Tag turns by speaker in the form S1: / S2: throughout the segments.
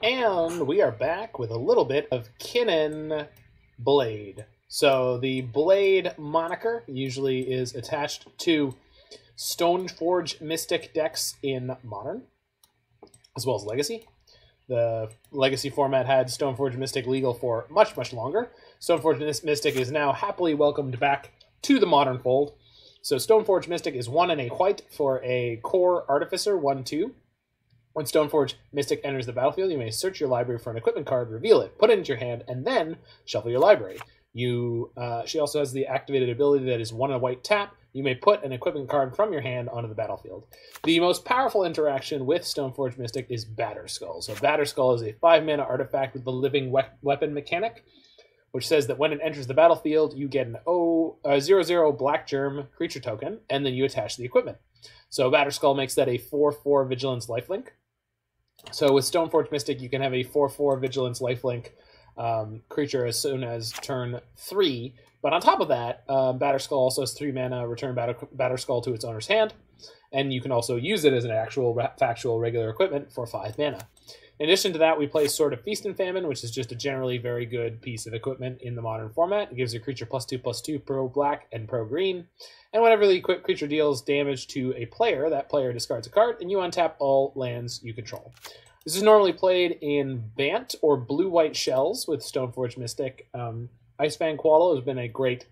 S1: And we are back with a little bit of Kinnan Blade. So the Blade moniker usually is attached to Stoneforge Mystic decks in Modern, as well as Legacy. The Legacy format had Stoneforge Mystic legal for much, much longer. Stoneforge Mystic is now happily welcomed back to the Modern fold. So Stoneforge Mystic is 1 and a white for a core Artificer 1/2. When Stoneforge Mystic enters the battlefield, you may search your library for an equipment card, reveal it, put it into your hand, and then shuffle your library. She also has the activated ability that is 1 and a white tap. You may put an equipment card from your hand onto the battlefield. The most powerful interaction with Stoneforge Mystic is Batterskull. So Batterskull is a 5-mana artifact with the living weapon mechanic, which says that when it enters the battlefield, you get an 0/0 Black Germ creature token, and then you attach the equipment. So Batterskull makes that a 4/4 Vigilance lifelink. So with Stoneforge Mystic, you can have a 4/4 Vigilance lifelink creature as soon as turn 3. But on top of that, Batterskull also has 3 mana, return Batterskull to its owner's hand, and you can also use it as an actual factual regular equipment for 5 mana. In addition to that, we play Sword of Feast and Famine, which is just a generally very good piece of equipment in the Modern format. It gives your creature +2/+2 pro black and pro green. And whenever the equipped creature deals damage to a player, that player discards a card, and you untap all lands you control. This is normally played in Bant or blue-white shells with Stoneforge Mystic. Icefang Quaddle has been a great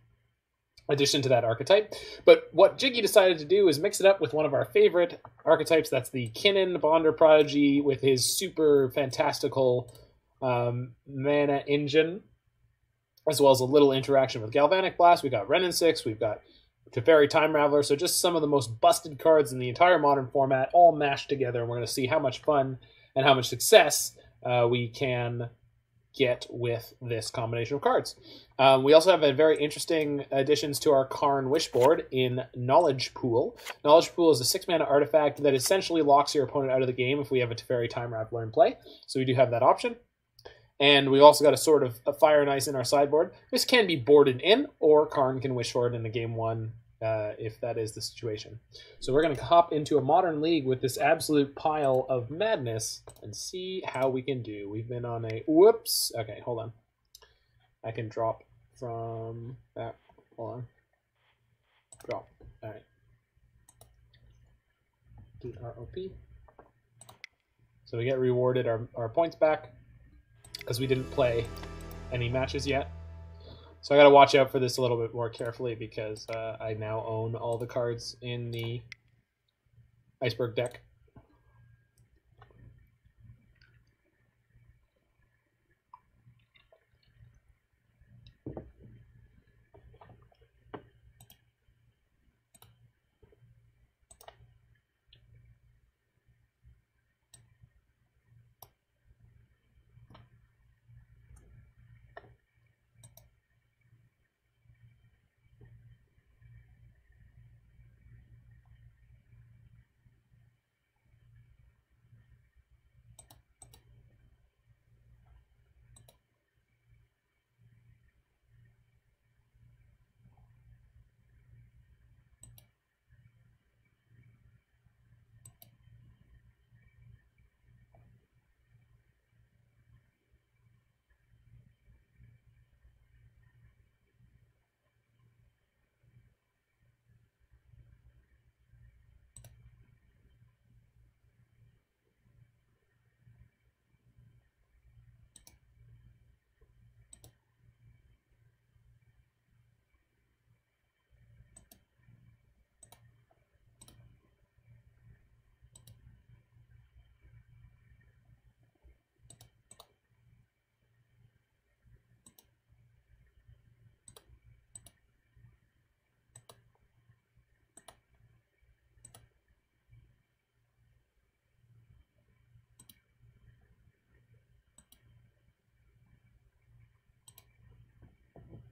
S1: addition to that archetype. But what Jiggy decided to do is mix it up with one of our favorite archetypes. That's the Kinnan Bonder Prodigy with his super fantastical mana engine, as well as a little interaction with Galvanic Blast. We've got Wrenn and 6. We've got Teferi Time Raveler. So just some of the most busted cards in the entire Modern format, all mashed together. And we're going to see how much fun and how much success we can get with this combination of cards. We also have a very interesting additions to our Karn Wishboard in Knowledge Pool. Knowledge Pool is a 6-mana artifact that essentially locks your opponent out of the game if we have a Teferi Time Raveler in play. So we do have that option. And we've also got a Sword of Fire and Ice in our sideboard. This can be boarded in, or Karn can wish for it in a game 1 if that is the situation. So we're going to hop into a Modern League with this absolute pile of madness and see how we can do. We've been on a... Whoops! Okay, hold on. I can drop from that. Hold on. Drop. Alright. DROP. So we get rewarded our points back because we didn't play any matches yet. So I got to watch out for this a little bit more carefully because I now own all the cards in the Iceberg deck.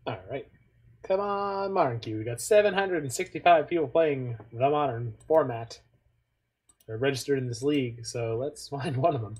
S1: All right. Come on, Modern Q. We got 765 people playing the Modern format. They're registered in this league, so let's find one of them.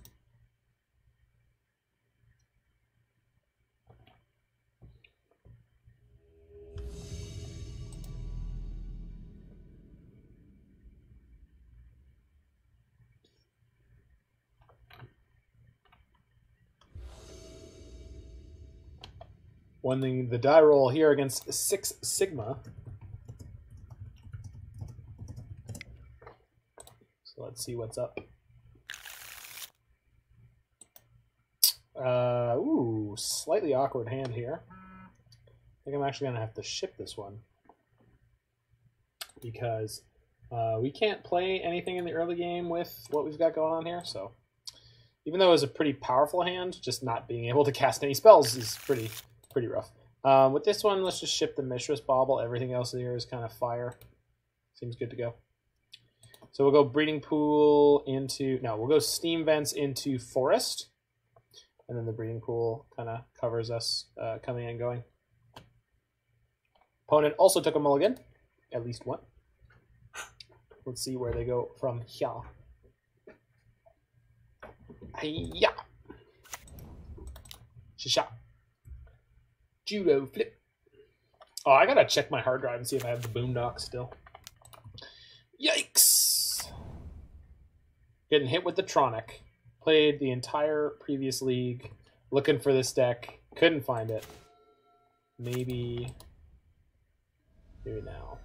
S1: winning the die roll here against 6 Sigma. So let's see what's up. Ooh, slightly awkward hand here. I think I'm actually going to have to ship this one. Because we can't play anything in the early game with what we've got going on here. So even though it was a pretty powerful hand, just not being able to cast any spells is pretty rough. With this one, let's just ship the Mishra's Bauble. Everything else here is kind of fire. Seems good to go. So we'll go Breeding Pool into... No, we'll go Steam Vents into Forest. And then the Breeding Pool kind of covers us coming and going. Opponent also took a mulligan. At least one. Let's see where they go from here. Hiya! Shisha. Judo flip. Oh, I gotta check my hard drive and see if I have the Boondock still. Yikes! Getting hit with the Tronic. Played the entire previous league looking for this deck. Couldn't find it. Maybe now.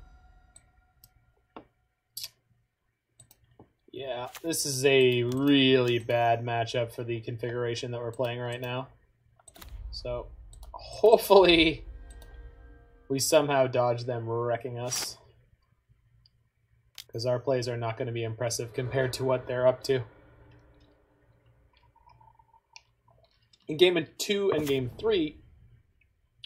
S1: Yeah, this is a really bad matchup for the configuration that we're playing right now. So, hopefully, we somehow dodge them wrecking us. Because our plays are not going to be impressive compared to what they're up to. In Game 2 and Game 3,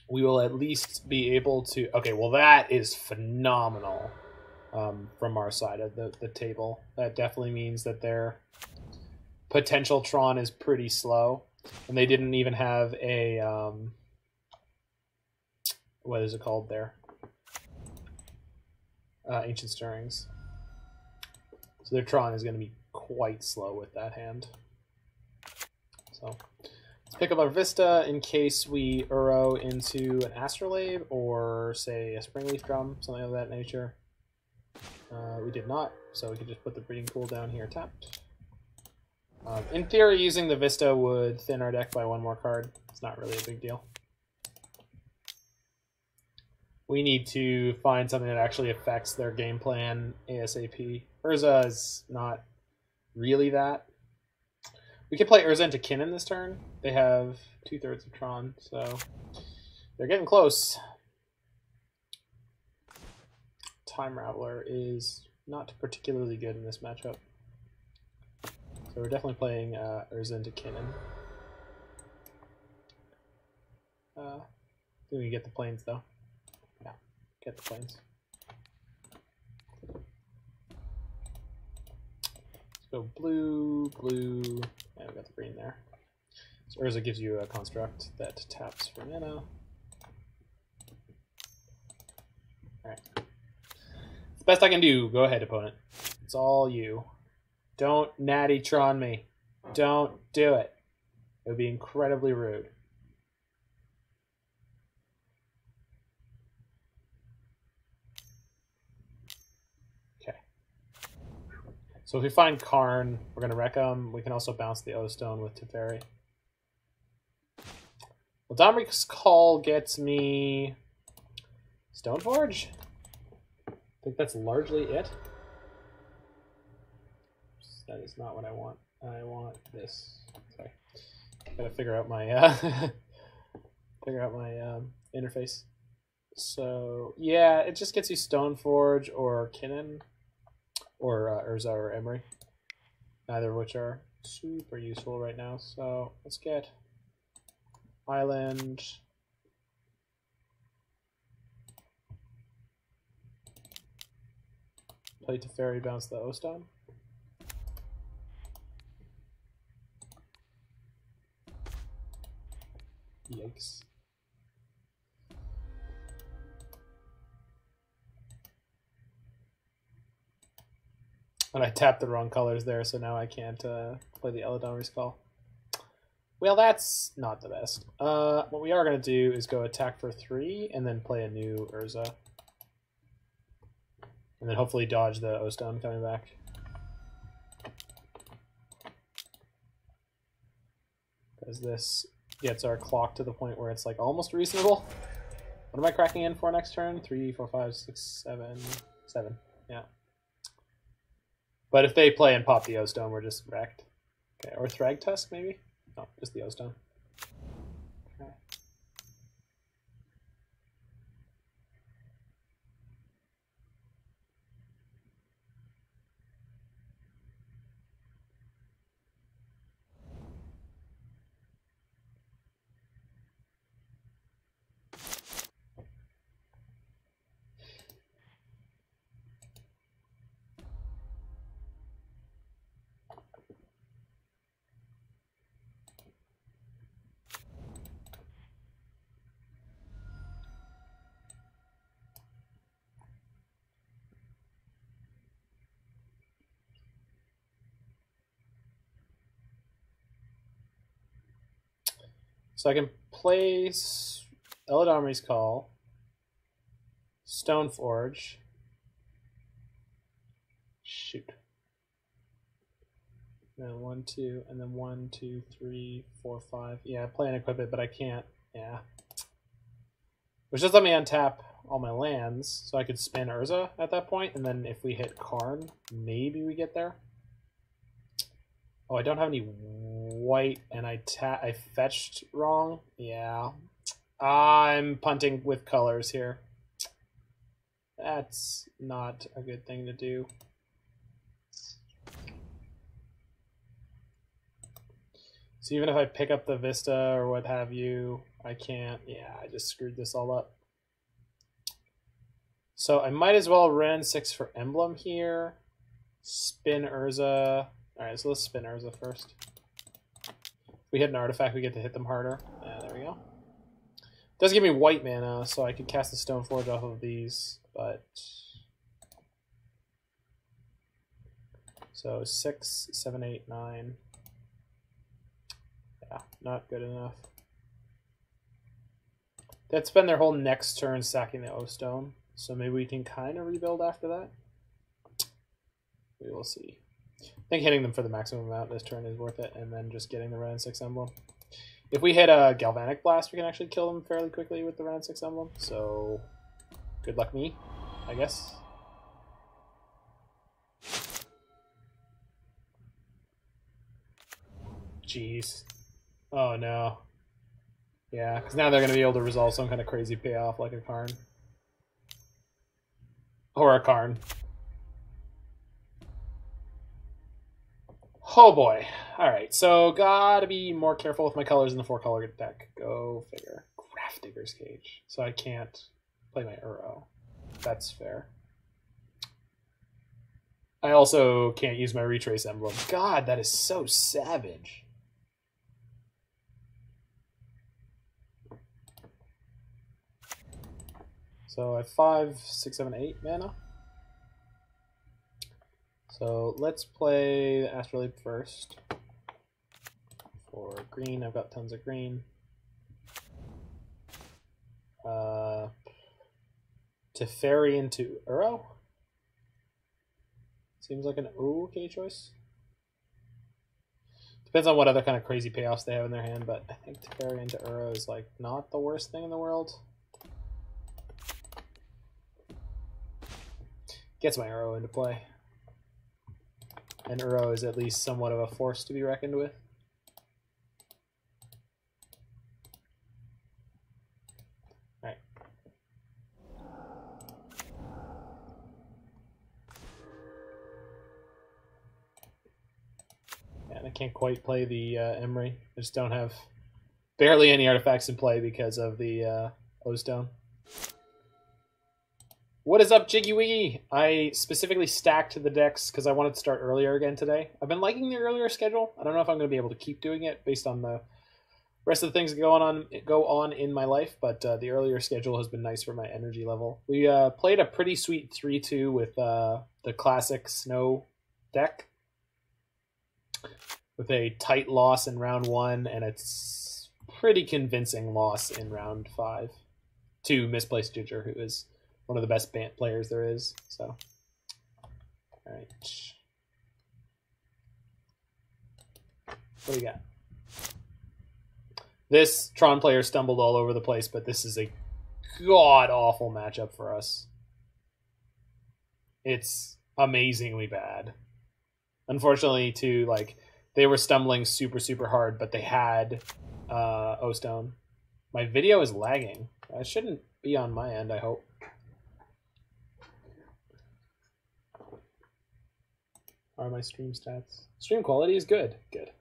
S1: we will at least be able to... Okay, well that is phenomenal. From our side of the table. That definitely means that their potential Tron is pretty slow. And they didn't even have a... what is it called there? Ancient Stirrings. So their Tron is going to be quite slow with that hand. So let's pick up our Vista in case we Uro into an Astrolabe or, say, a Springleaf Drum, something of that nature. We did not, so we could just put the Breeding Pool down here tapped. In theory, using the Vista would thin our deck by one more card. It's not really a big deal. We need to find something that actually affects their game plan ASAP. Urza is not really that. We could play Urza into Kinnan this turn. They have 2/3 of Tron, so they're getting close. Time Raveler is not particularly good in this matchup. So we're definitely playing Urza into Kinnan. Do we get the planes though? Yeah, get the planes. Let's go blue, blue, and we got the green there. So Urza gives you a construct that taps for mana. Alright. It's the best I can do. Go ahead, opponent. It's all you. Don't natty Tron me. Don't do it. It would be incredibly rude. Okay. So if we find Karn, we're going to wreck him. We can also bounce the O-Stone with Teferi. Well, Dominic's Call gets me Stoneforge. I think that's largely it. That is not what I want. I want this. Sorry, gotta figure out my interface. So yeah, it just gets you Stoneforge or Kinnan, or Urza or Emery. Neither of which are super useful right now. So let's get Island. Play Teferi, bounce the O-Stone. Yikes. And I tapped the wrong colors there, so now I can't play the Eladamri's Call. Well, that's not the best. What we are going to do is go attack for 3 and then play a new Urza. And then hopefully dodge the O-Stone coming back. Because this gets our clock to the point where it's like almost reasonable. What am I cracking in for next turn? 3, 4, 5, 6, 7, 7. Yeah. But if they play and pop the O-Stone, we're just wrecked. Okay, or Thragtusk maybe? No, just the O-Stone. Okay. So I can place Eladamri's Call, Stoneforge. Shoot. And then 1, 2, and then 1, 2, 3, 4, 5. Yeah, play and equip it, but I can't. Yeah. Which does let me untap all my lands, so I could spin Urza at that point, and then if we hit Karn, maybe we get there. Oh, I don't have any white, and I fetched wrong. Yeah. I'm punting with colors here. That's not a good thing to do. So even if I pick up the Vista or what have you, I can't. Yeah, I just screwed this all up. So I might as well run 6 for Emblem here. Spin Urza. Alright, so let's spin Urza first. If we hit an artifact, we get to hit them harder. Yeah, there we go. Does give me white mana, so I could cast the Stoneforge off of these, but... So 6, 7, 8, 9. Yeah, not good enough. They'd spend their whole next turn sacking the O-Stone, so maybe we can kind of rebuild after that. We will see. I think hitting them for the maximum amount this turn is worth it, and then just getting the Ren 6 Emblem. If we hit a Galvanic Blast, we can actually kill them fairly quickly with the Ren 6 Emblem, so good luck me, I guess. Jeez. Oh no. Yeah, because now they're going to be able to resolve some kind of crazy payoff like a Karn. Or a Karn. Oh boy. Alright, so gotta be more careful with my colors in the 4-color deck. Go figure. Grafdigger's Cage. So I can't play my Uro. That's fair. I also can't use my Retrace Emblem. God, that is so savage. So I have 5, 6, 7, 8 mana. So let's play the Astrolabe first. For green, I've got tons of green. Teferi into Uro? Seems like an okay choice. Depends on what other kind of crazy payoffs they have in their hand, but I think Teferi into Uro is like not the worst thing in the world. Gets my Uro into play. And Uro is at least somewhat of a force to be reckoned with. Alright. Yeah, and I can't quite play the Emry. I just don't have barely any artifacts in play because of the O-Stone. What is up, Jiggy Wiggy? I specifically stacked the decks because I wanted to start earlier again today. I've been liking the earlier schedule. I don't know if I'm going to be able to keep doing it based on the rest of the things that go on in my life, but the earlier schedule has been nice for my energy level. We played a pretty sweet 3-2 with the classic Snow deck with a tight loss in round 1 and it's pretty convincing loss in round 5 to Misplaced Ginger, who is one of the best band players there is. So, all right. What do you got? This Tron player stumbled all over the place, but this is a god-awful matchup for us. It's amazingly bad. Unfortunately, too, like, they were stumbling super, super hard, but they had O-Stone. My video is lagging. It shouldn't be on my end, I hope. Are my stream stats? Stream quality is good. Good.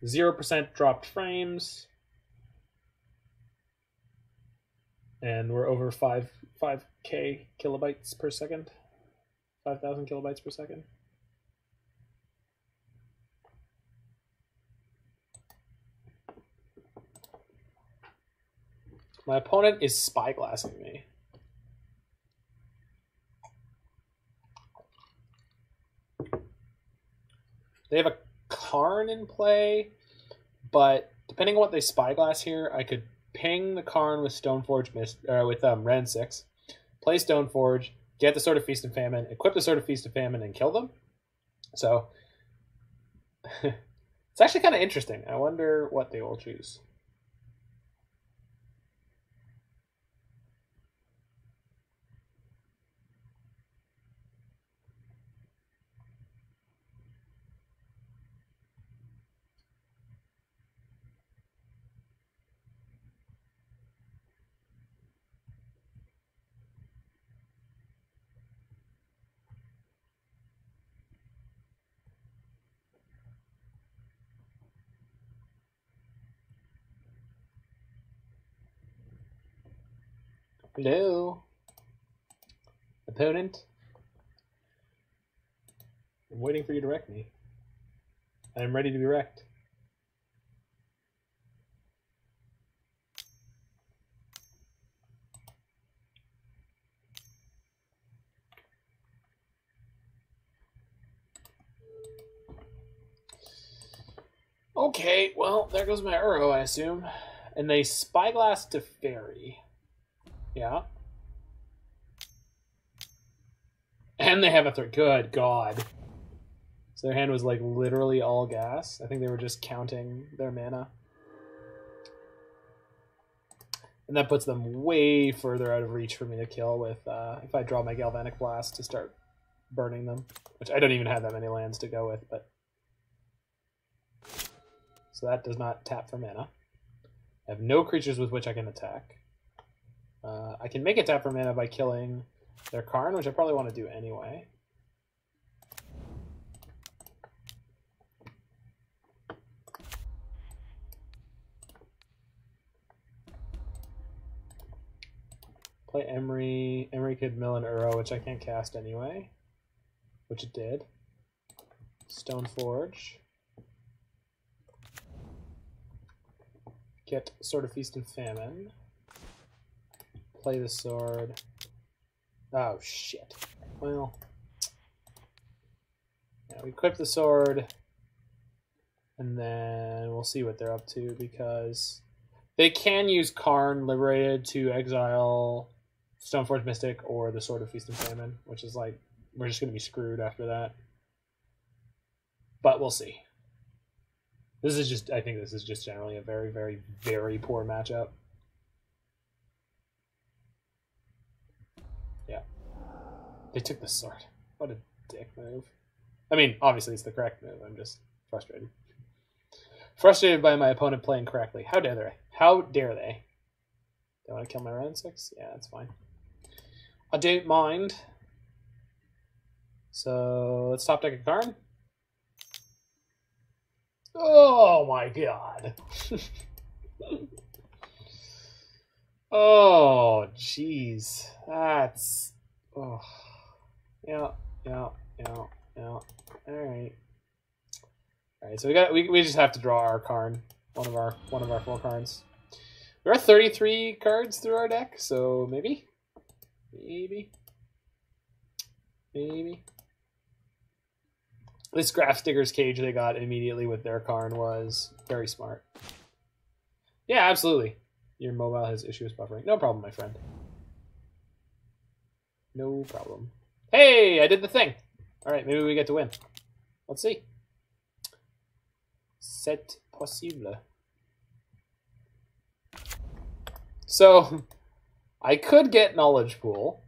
S1: 0% dropped frames. And we're over 5K kilobytes per second. 5,000 kilobytes per second. My opponent is spyglassing me. They have a Karn in play, but depending on what they spyglass here, I could ping the Karn with Stoneforge with Ren 6, play Stoneforge, get the Sword of Feast and Famine, equip the Sword of Feast and Famine, and kill them. So it's actually kind of interesting. I wonder what they will choose. Hello, opponent. I'm waiting for you to wreck me. I'm ready to be wrecked. Okay, well, there goes my Uro, I assume. And they Spyglass to Fairy. Yeah. And they have a third. Good God. So their hand was like literally all gas. I think they were just counting their mana. And that puts them way further out of reach for me to kill with if I draw my Galvanic Blast to start burning them. Which I don't even have that many lands to go with, but... So that does not tap for mana. I have no creatures with which I can attack. I can make it tap for mana by killing their Karn, which I probably want to do anyway. Play Emery. Emery could mill an Uro, which I can't cast anyway. Which it did. Stoneforge. Get Sword of Feast and Famine. Play the sword. Oh, shit. Well. Yeah, we equip the sword. And then we'll see what they're up to, because they can use Karn Liberated to exile Stoneforge Mystic or the Sword of Feast and Famine, which is like, we're just going to be screwed after that. But we'll see. This is just, I think this is just generally a very, very, very poor matchup. Yeah. They took the sword. What a dick move. I mean, obviously it's the correct move. I'm just frustrated. Frustrated by my opponent playing correctly. How dare they? How dare they? They want to kill my round 6? Yeah, that's fine. I don't mind. So let's top deck a Karn. Oh my God. Oh, jeez. That's... Oh. Yeah. All right. So we just have to draw our Karn, one of our 4 cards. There are 33 cards through our deck, so maybe. This Grafdigger's Cage they got immediately with their Karn was very smart. Yeah, absolutely. Your mobile has issues buffering. No problem, my friend. No problem. Hey, I did the thing. All right, maybe we get to win. Let's see. C'est possible. So I could get Knowledge Pool,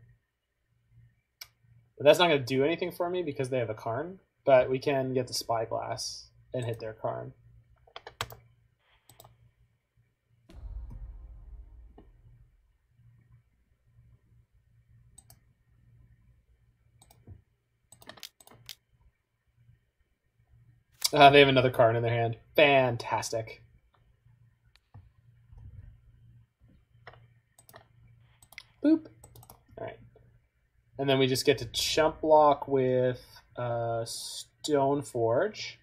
S1: but that's not going to do anything for me because they have a Karn. But we can get the Spyglass and hit their Karn. They have another Karn in their hand. Fantastic. Boop. All right. And then we just get to chump block with Stoneforge.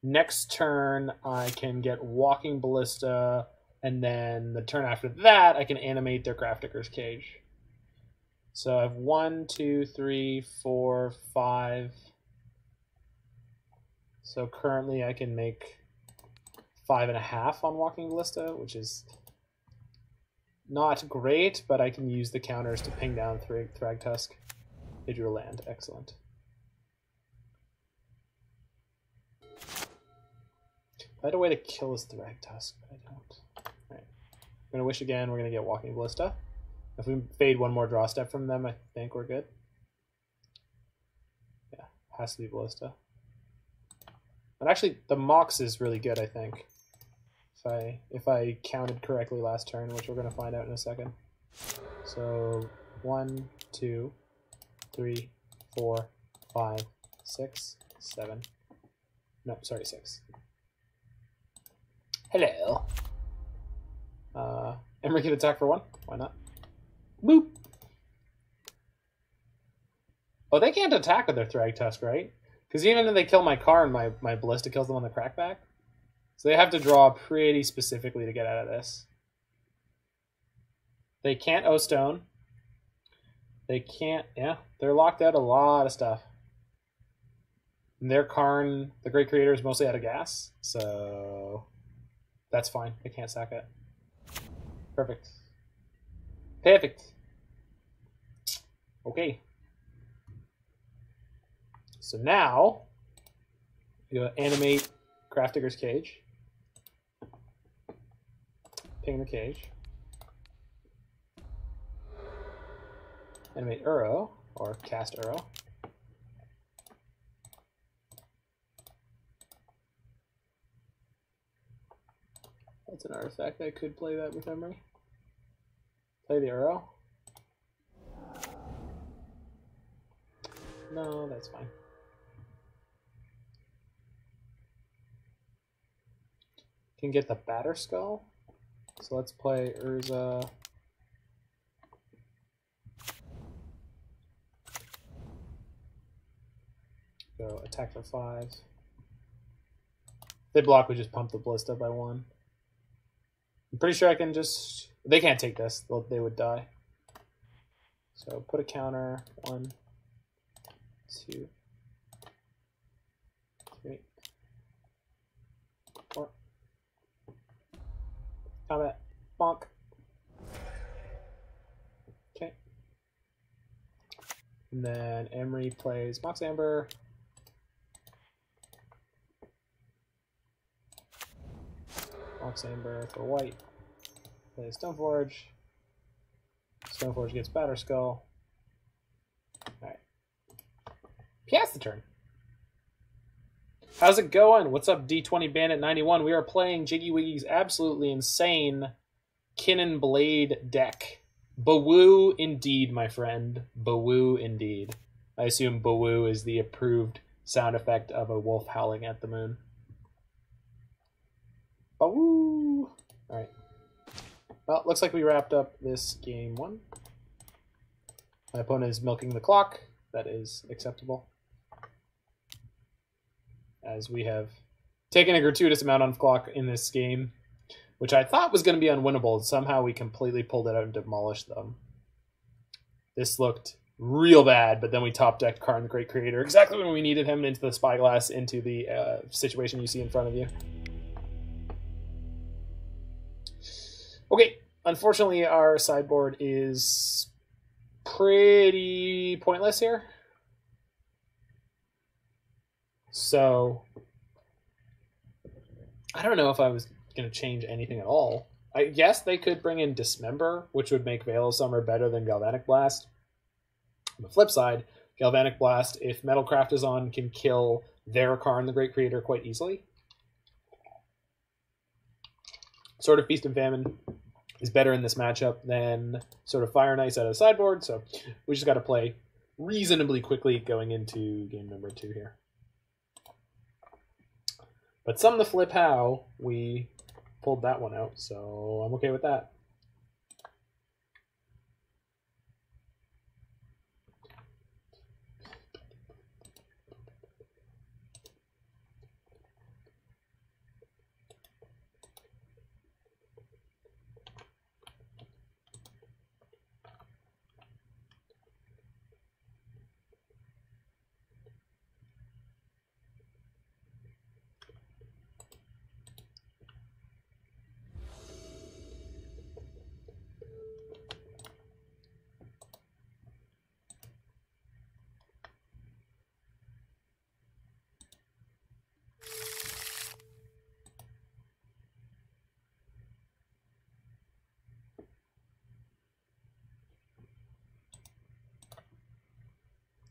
S1: Next turn, I can get Walking Ballista, and then the turn after that, I can animate their Grafdigger's Cage. So I have 1, 2, 3, 4, 5. So currently I can make 5.5 on Walking Ballista, which is not great, but I can use the counters to ping down Thragtusk. They drew a land. Excellent. I had a way to kill this Thragtusk, but I don't. Alright. We're going to wish again. We're going to get Walking Ballista. If we fade one more draw step from them, I think we're good. Yeah, has to be Ballista. But actually, the Mox is really good, I think. If I counted correctly last turn, which we're going to find out in a second. So 1, 2, 3, 4, 5, 6, 7. No, sorry, 6. Hello. Emry can attack for 1. Why not? Boop. Oh, they can't attack with their Thragtusk, right? Because even if they kill my Karn, my Ballista kills them on the Crackback. So they have to draw pretty specifically to get out of this. They can't O-Stone. They can't, yeah, they're locked out a lot of stuff. And their Karn, the Great Creator, is mostly out of gas, so that's fine. They can't sack it. Perfect. Perfect. Okay. So now, you animate Grafdigger's Cage. Ping the cage. Animate Uro, or cast Uro. That's an artifact. I could play that with Emry. Play the Uro. No, that's fine. Can get the Batterskull. So let's play Urza. Go attack for 5. If they block, we just pump the Ballista by 1. I'm pretty sure I can just... They can't take this. They would die. So put a counter. 1, 2, 3, 4. Combat. Bonk. Okay. And then Emry plays Mox Amber. Mox Amber for white. Plays Stoneforge. Stoneforge gets Batterskull. Alright. Pia's the turn. How's it going? What's up, D20 Bandit 91? We are playing Jiggy Wiggy's absolutely insane Kinnan Blade deck. Bawoo indeed, my friend. Bawoo indeed. I assume Bawoo is the approved sound effect of a wolf howling at the moon. Bawoo! Alright. Well, looks like we wrapped up this game 1. My opponent is milking the clock. That is acceptable. As we have taken a gratuitous amount on clock in this game, which I thought was going to be unwinnable. Somehow we completely pulled it out and demolished them. This looked real bad, but then we top-decked Karn the Great Creator exactly when we needed him into the Spyglass, into the situation you see in front of you. Okay, unfortunately our sideboard is pretty pointless here. So, I don't know if I was going to change anything at all. I guess they could bring in Dismember, which would make Veil of Summer better than Galvanic Blast. On the flip side, Galvanic Blast, if Metalcraft is on, can kill their Karn, the Great Creator, quite easily. Sword of Feast and Famine is better in this matchup than Sword of Fire and Ice out of the sideboard, so we just got to play reasonably quickly going into game number 2 here. But some to flip how we pulled that one out, so I'm okay with that.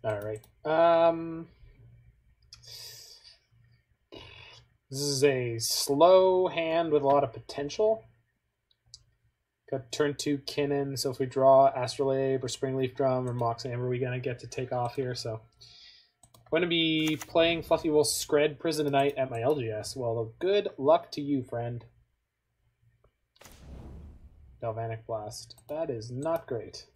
S1: All right. This is a slow hand with a lot of potential. Got turn 2 Kinnan, so if we draw Astrolabe or Springleaf Drum or Mox Amber, we're going to get to take off here. So I'm going to be playing Fluffy Wolf Scred Prison of Night at my LGS. Well, good luck to you, friend. Galvanic Blast. That is not great.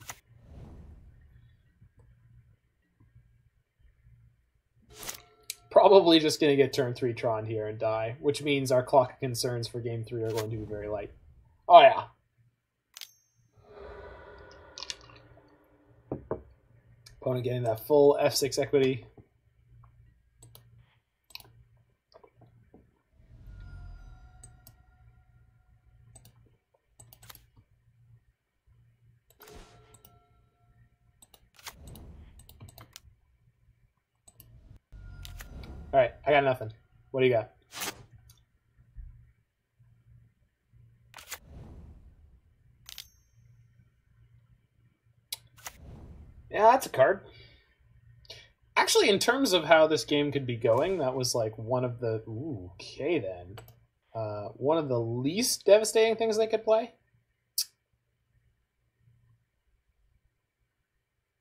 S1: Probably just going to get turn 3 Tron here and die, which means our clock concerns for game 3 are going to be very light. Oh, yeah. Opponent getting that full F6 equity. All right, I got nothing. What do you got? Yeah, that's a card. Actually, in terms of how this game could be going, that was like one of the... Ooh, okay, then. One of the least devastating things they could play.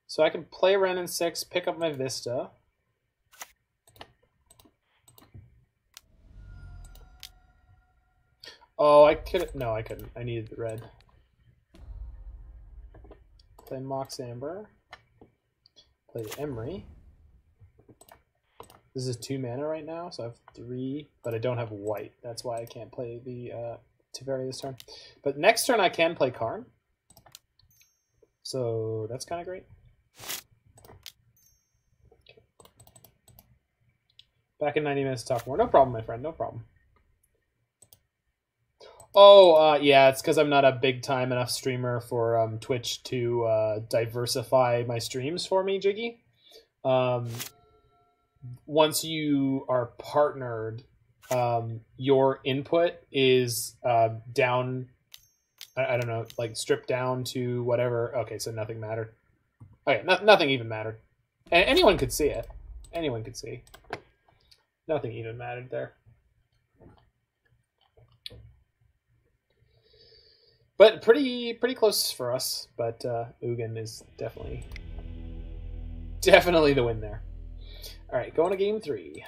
S1: So I can play Wrenn and 6, pick up my Vista. Oh, I could... No, I couldn't. I needed the red. Play Mox Amber. Play Emery. This is 2 mana right now, so I have 3, but I don't have white. That's why I can't play the Teferi this turn. But next turn I can play Karn. So that's kind of great. Okay. Back in 90 minutes to talk more. No problem, my friend. No problem. Oh, yeah, it's because I'm not a big-time enough streamer for Twitch to diversify my streams for me, Jiggy. Once you are partnered, your input is down, I don't know, like stripped down to whatever. Okay, so nothing mattered. Okay, nothing even mattered. Anyone could see it. Anyone could see. Nothing even mattered there. But pretty close for us. But Ugin is definitely the win there. All right, going to game 3.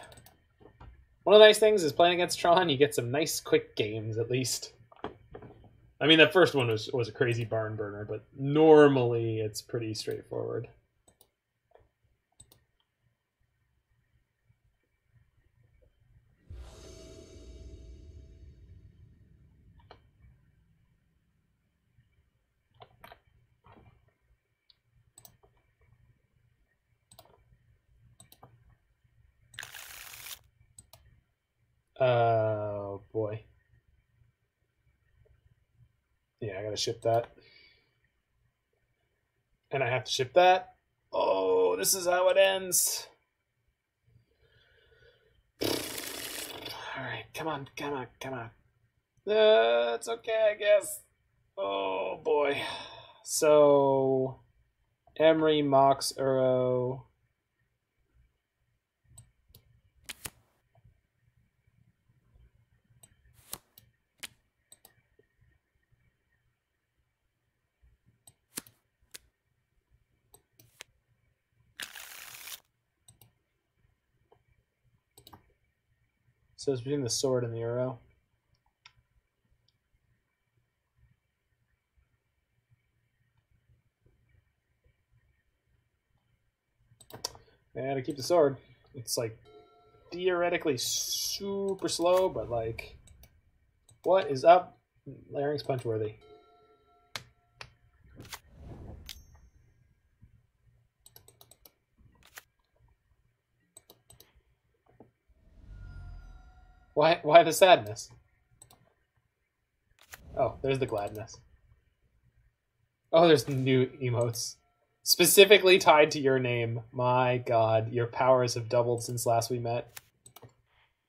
S1: One of the nice things is playing against Tron, you get some nice quick games at least. I mean, that first one was a crazy barn burner, but normally it's pretty straightforward. Oh, boy. Yeah, I gotta ship that. And I have to ship that. Oh, this is how it ends. Alright, come on, come on, come on. It's okay, I guess. Oh boy. So Emery, Mox, Uro. So it's between the sword and the Uro. Yeah, to keep the sword. It's like theoretically super slow, but like, what is up? Larynx Punchworthy. Why the sadness? Oh, there's the gladness. Oh, there's new emotes. Specifically tied to your name. My god, your powers have doubled since last we met.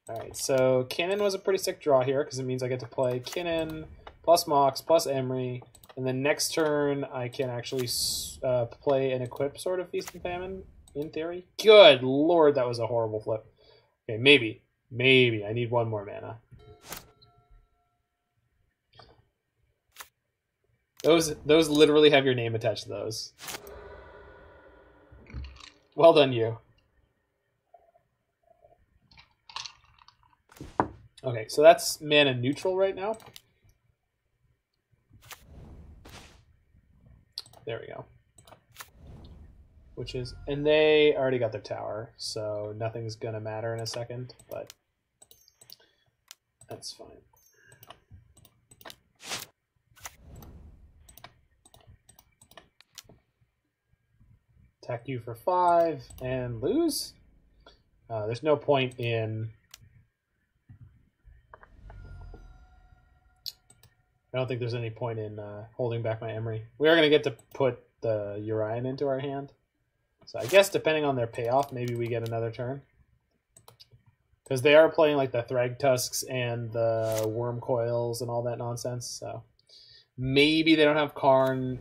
S1: Alright, so Kinnan was a pretty sick draw here, because it means I get to play Kinnan, plus Mox, plus Emery, and then next turn I can actually play and equip sort of Feast and Famine, in theory. Good lord, that was a horrible flip. Okay, maybe. Maybe. I need one more mana. Those literally have your name attached to those. Well done, you. Okay, so that's mana neutral right now. There we go. Which is, and they already got their tower, so nothing's gonna matter in a second, but that's fine. Attack you for 5 and lose. There's no point in. I don't think there's any point in holding back my Emery. We are going to get to put the Urian into our hand. So I guess depending on their payoff, maybe we get another turn. Because they are playing like the Thragtusks and the Worm Coils and all that nonsense. So maybe they don't have Karn.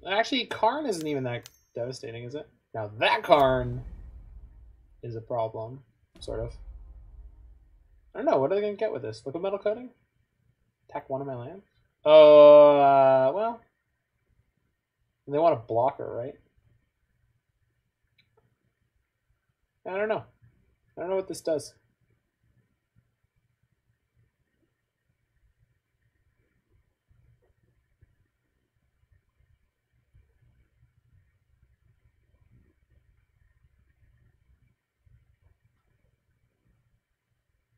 S1: Actually, Karn isn't even that devastating, is it? Now that Karn is a problem, sort of. I don't know. What are they going to get with this? Liquid Metal Coating? Attack one of my lands? Well. They want a blocker, right? I don't know. I don't know what this does.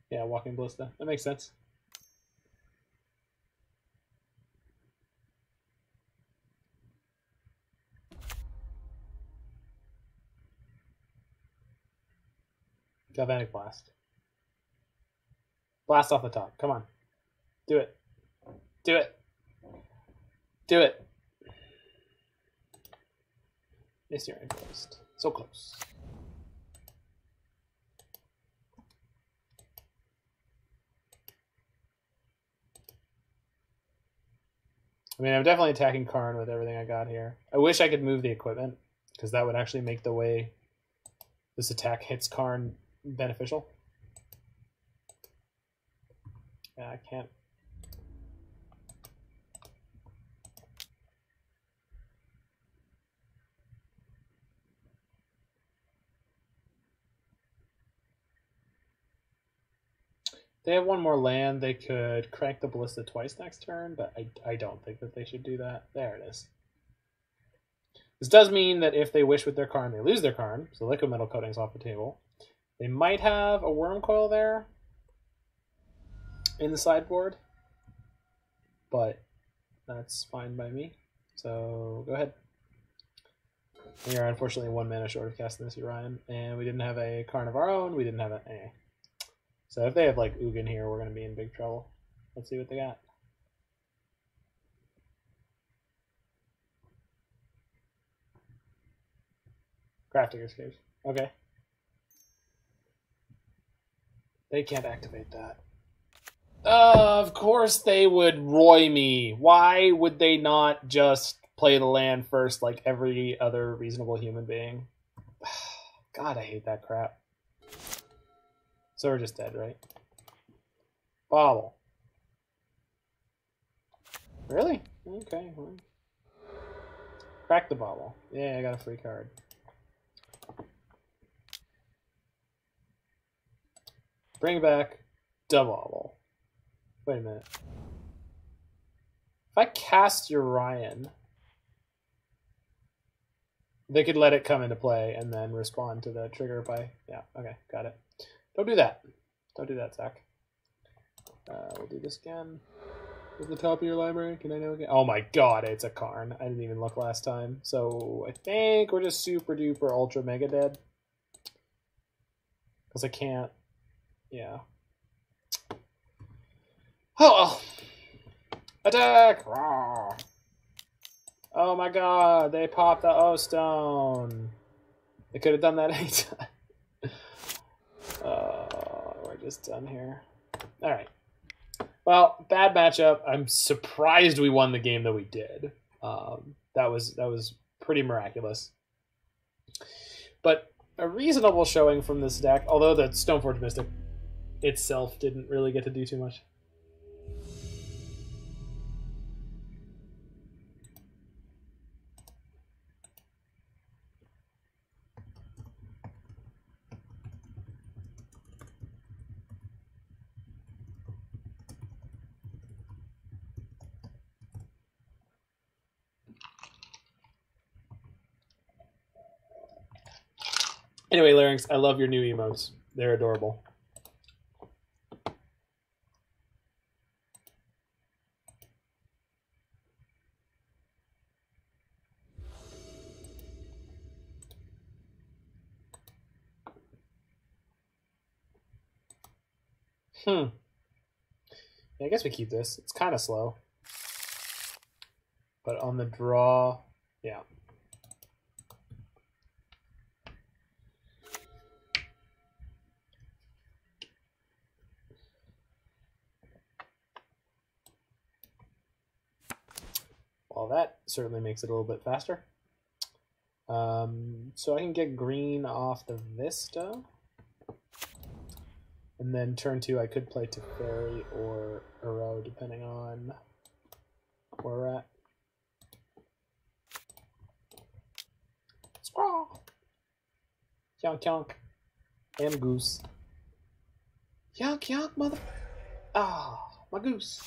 S1: Yeah, Walking Ballista. That makes sense. Galvanic Blast. Blast off the top. Come on. Do it. Do it. Do it. Mr. Enclosed. So close. I mean, I'm definitely attacking Karn with everything I got here. I wish I could move the equipment, because that would actually make the way this attack hits Karn beneficial. Yeah, I can't. They have one more land. They could crank the Ballista twice next turn, but I don't think that they should do that. There it is. This does mean that if they wish with their Karn, they lose their Karn, so Liquid Metal Coating's off the table. They might have a Worm Coil there in the sideboard, but that's fine by me. So go ahead. We are unfortunately 1 mana short of casting this Urian, and we didn't have a Karn of our own. We didn't have a. So if they have like Ugin here, we're going to be in big trouble. Let's see what they got. Grafdigger's Cage. Okay. They can't activate that. Of course they would Roy me. Why would they not just play the land first like every other reasonable human being? God, I hate that crap. So we're just dead, right? Bobble. Really? Okay. Well. Crack the bobble. Yeah, I got a free card. Bring back the bobble. Wait a minute. If I cast Urian, they could let it come into play and then respond to the trigger by... Yeah, okay, got it. Don't do that. Don't do that, Zach. We'll do this again. At the top of your library, can I know again? Oh my god, it's a Karn. I didn't even look last time. So I think we're just super duper ultra mega dead. Because I can't... Yeah. Oh well. Attack! Rawr. Oh my god, they popped the O-Stone. They could have done that anytime. We're just done here. Alright. Well, bad matchup. I'm surprised we won the game that we did. That was pretty miraculous. But a reasonable showing from this deck, although the Stoneforge Mystic itself didn't really get to do too much. Anyway, Larynx, I love your new emotes. They're adorable. Yeah, I guess we keep this. It's kind of slow. But on the draw, yeah. Well, that certainly makes it a little bit faster. So I can get green off the Vista. And then turn 2, I could play Teferi or Uro, depending on where we're at. Squaw! Yonk yonk. And goose. Yonk yonk, mother... Ah, my goose.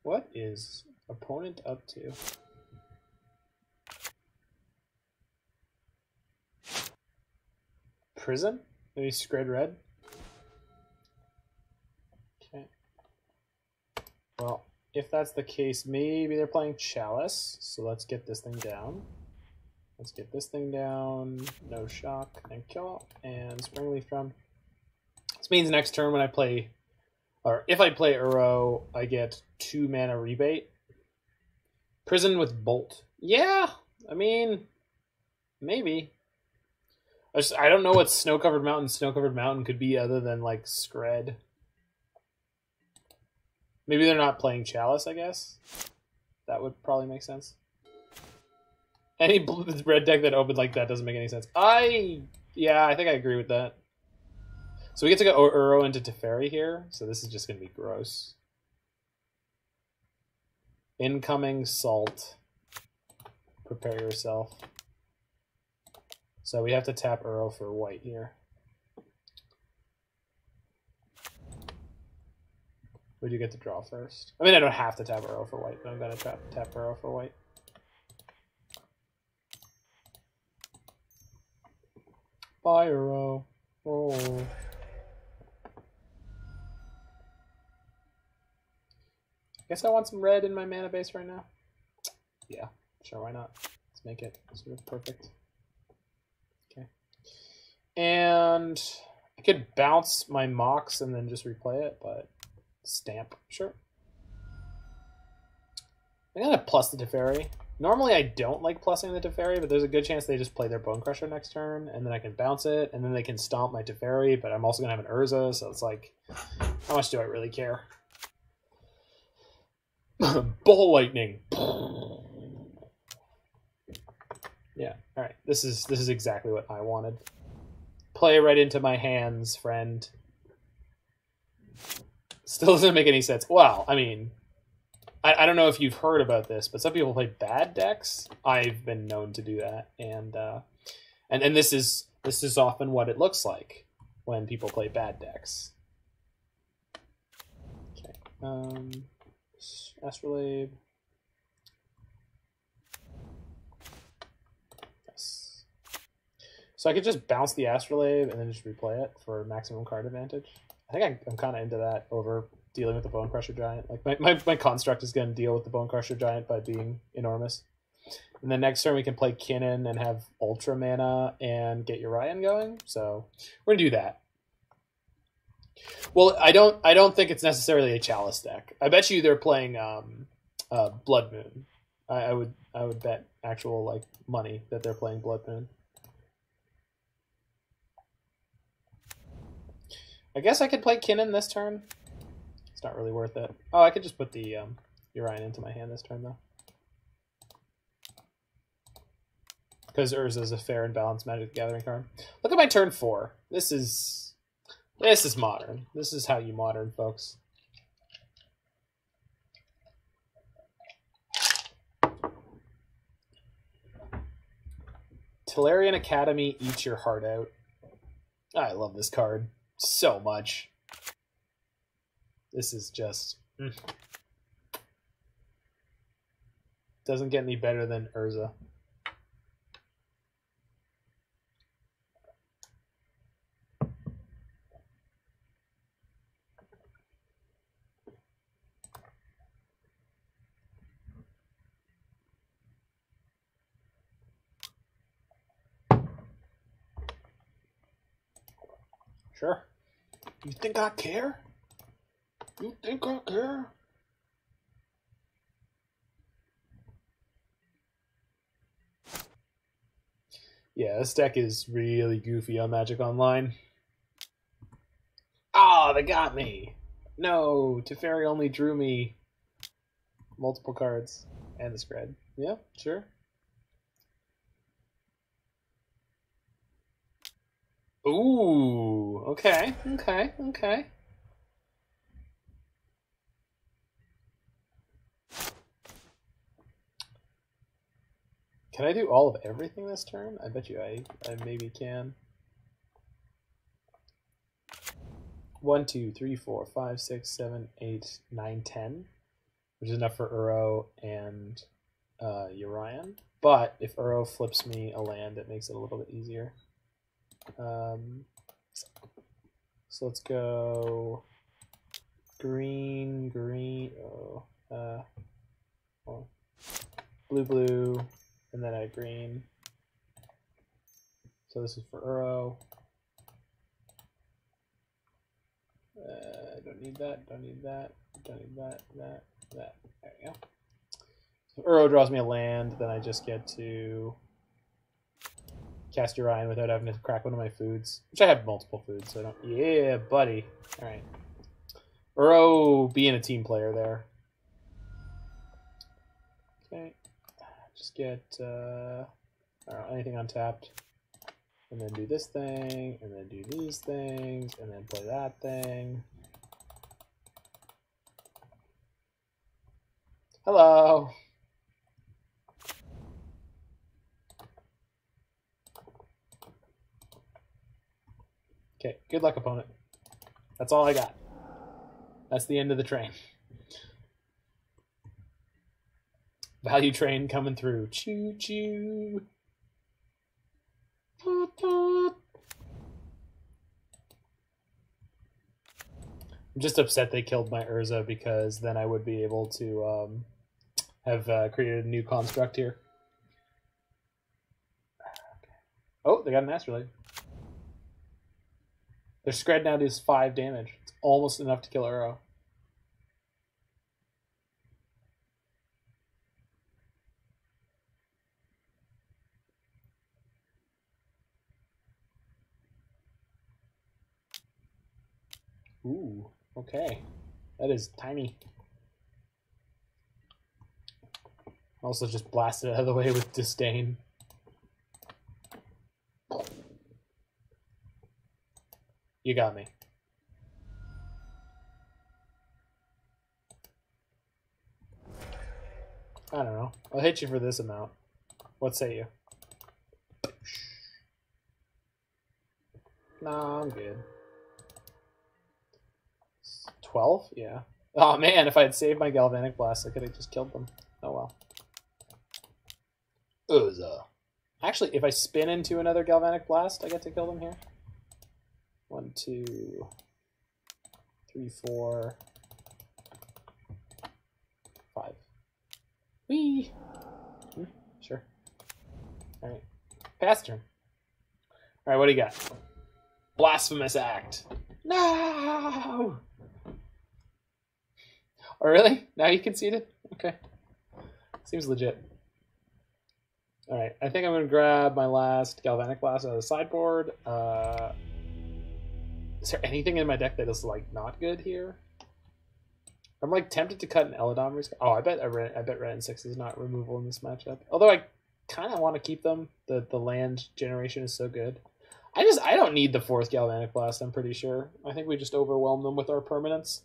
S1: What is opponent up to? Prison? Maybe Scred Red? Okay. Well, if that's the case, maybe they're playing Chalice. So let's get this thing down. Let's get this thing down. No shock and kill. And Springleaf Drum. This means next turn when I play... Or if I play Uro, I get 2 mana rebate. Prison with Bolt. Yeah, I mean, maybe. I don't know what Snow-Covered Mountain could be other than, like, Scred. Maybe they're not playing Chalice, I guess. That would probably make sense. Any red deck that opened like that doesn't make any sense. Yeah, I think I agree with that. So we get to go Uro into Teferi here, so this is just going to be gross. Incoming Salt. Prepare yourself. So we have to tap Uro for white here. Would you get to draw first? I mean, I don't have to tap Uro for white, but I'm going to tap Uro for white. Bye, Uro. Oh. Guess I want some red in my mana base right now. Yeah, sure, why not? Let's make it sort of perfect. Okay. And I could bounce my Mox and then just replay it, but stamp, sure. I'm gonna plus the Teferi. Normally I don't like plussing the Teferi, but there's a good chance they just play their Bone Crusher next turn, and then I can bounce it, and then they can stomp my Teferi, but I'm also going to have an Urza, so it's like, how much do I really care? Ball Lightning! Yeah, alright. This is exactly what I wanted. Play right into my hands, friend. Still doesn't make any sense. Well, I mean, I don't know if you've heard about this, but some people play bad decks. I've been known to do that, and this is often what it looks like when people play bad decks. Okay, Astrolabe. Yes. So I could just bounce the Astrolabe and then just replay it for maximum card advantage. I think I'm kind of into that over dealing with the Bone Crusher Giant. Like my construct is going to deal with the Bone Crusher Giant by being enormous. And then next turn we can play Kinnan and have Ultra Mana and get Urian going. So we're gonna do that. Well, I don't think it's necessarily a Chalice deck. I bet you they're playing Blood Moon. I would bet actual like money that they're playing Blood Moon. I guess I could play Kinnan this turn. It's not really worth it. Oh, I could just put the Urian into my hand this turn, though. Because Urza is a fair and balanced Magic the Gathering card. Look at my turn 4. This is modern. This is how you modern, folks. Tolarian Academy, eat your heart out. I love this card so much. This is just... Doesn't get any better than Urza. Sure. You think I care? You think I care? Yeah, this deck is really goofy on Magic Online. Ah, they got me! No, Teferi only drew me multiple cards and the spread. Yeah, sure. Ooh, okay. Can I do all of everything this turn? I bet you I maybe can. 1, 2, 3, 4, 5, 6, 7, 8, 9, 10, which is enough for Uro and Urian. But if Uro flips me a land, it makes it a little bit easier. So let's go green, blue, and then I green. So this is for Uro. Don't need that, don't need that. There we go. So Uro draws me a land, then I just get to cast Urian without having to crack one of my foods, which I have multiple foods, so I don't. Yeah, buddy. All right. Uro being a team player there. Okay. Just get I don't know, anything untapped, and then do this thing, and then do these things, and then play that thing. Hello. Okay, good luck, opponent. That's all I got. That's the end of the train. Value train coming through. Choo choo. I'm just upset they killed my Urza, because then I would be able to have created a new construct here. Oh, they got an Astrolabe. Their Scred now does 5 damage. It's almost enough to kill Uro. Okay. That is tiny. Also just blast it out of the way with disdain. You got me. I don't know. I'll hit you for this amount. What say you? Nah, I'm good. 12? Yeah. Oh man, if I had saved my Galvanic Blast, I could have just killed them. Oh well. Uzza. Actually, if I spin into another Galvanic Blast, I get to kill them here. 1, 2, 3, 4, 5. Whee! Sure. Alright. Pass turn. Alright, what do you got? Blasphemous Act. No! Oh, really? Now you conceded? Okay. Seems legit. Alright, I think I'm going to grab my last Galvanic Blast out of the sideboard. Is there anything in my deck that is, like, not good here? I'm, like, tempted to cut an Eladon. Oh, I bet Red and 6 is not removal in this matchup. Although I kind of want to keep them. The land generation is so good. I don't need the 4th Galvanic Blast, I'm pretty sure. I think we just overwhelm them with our permanents.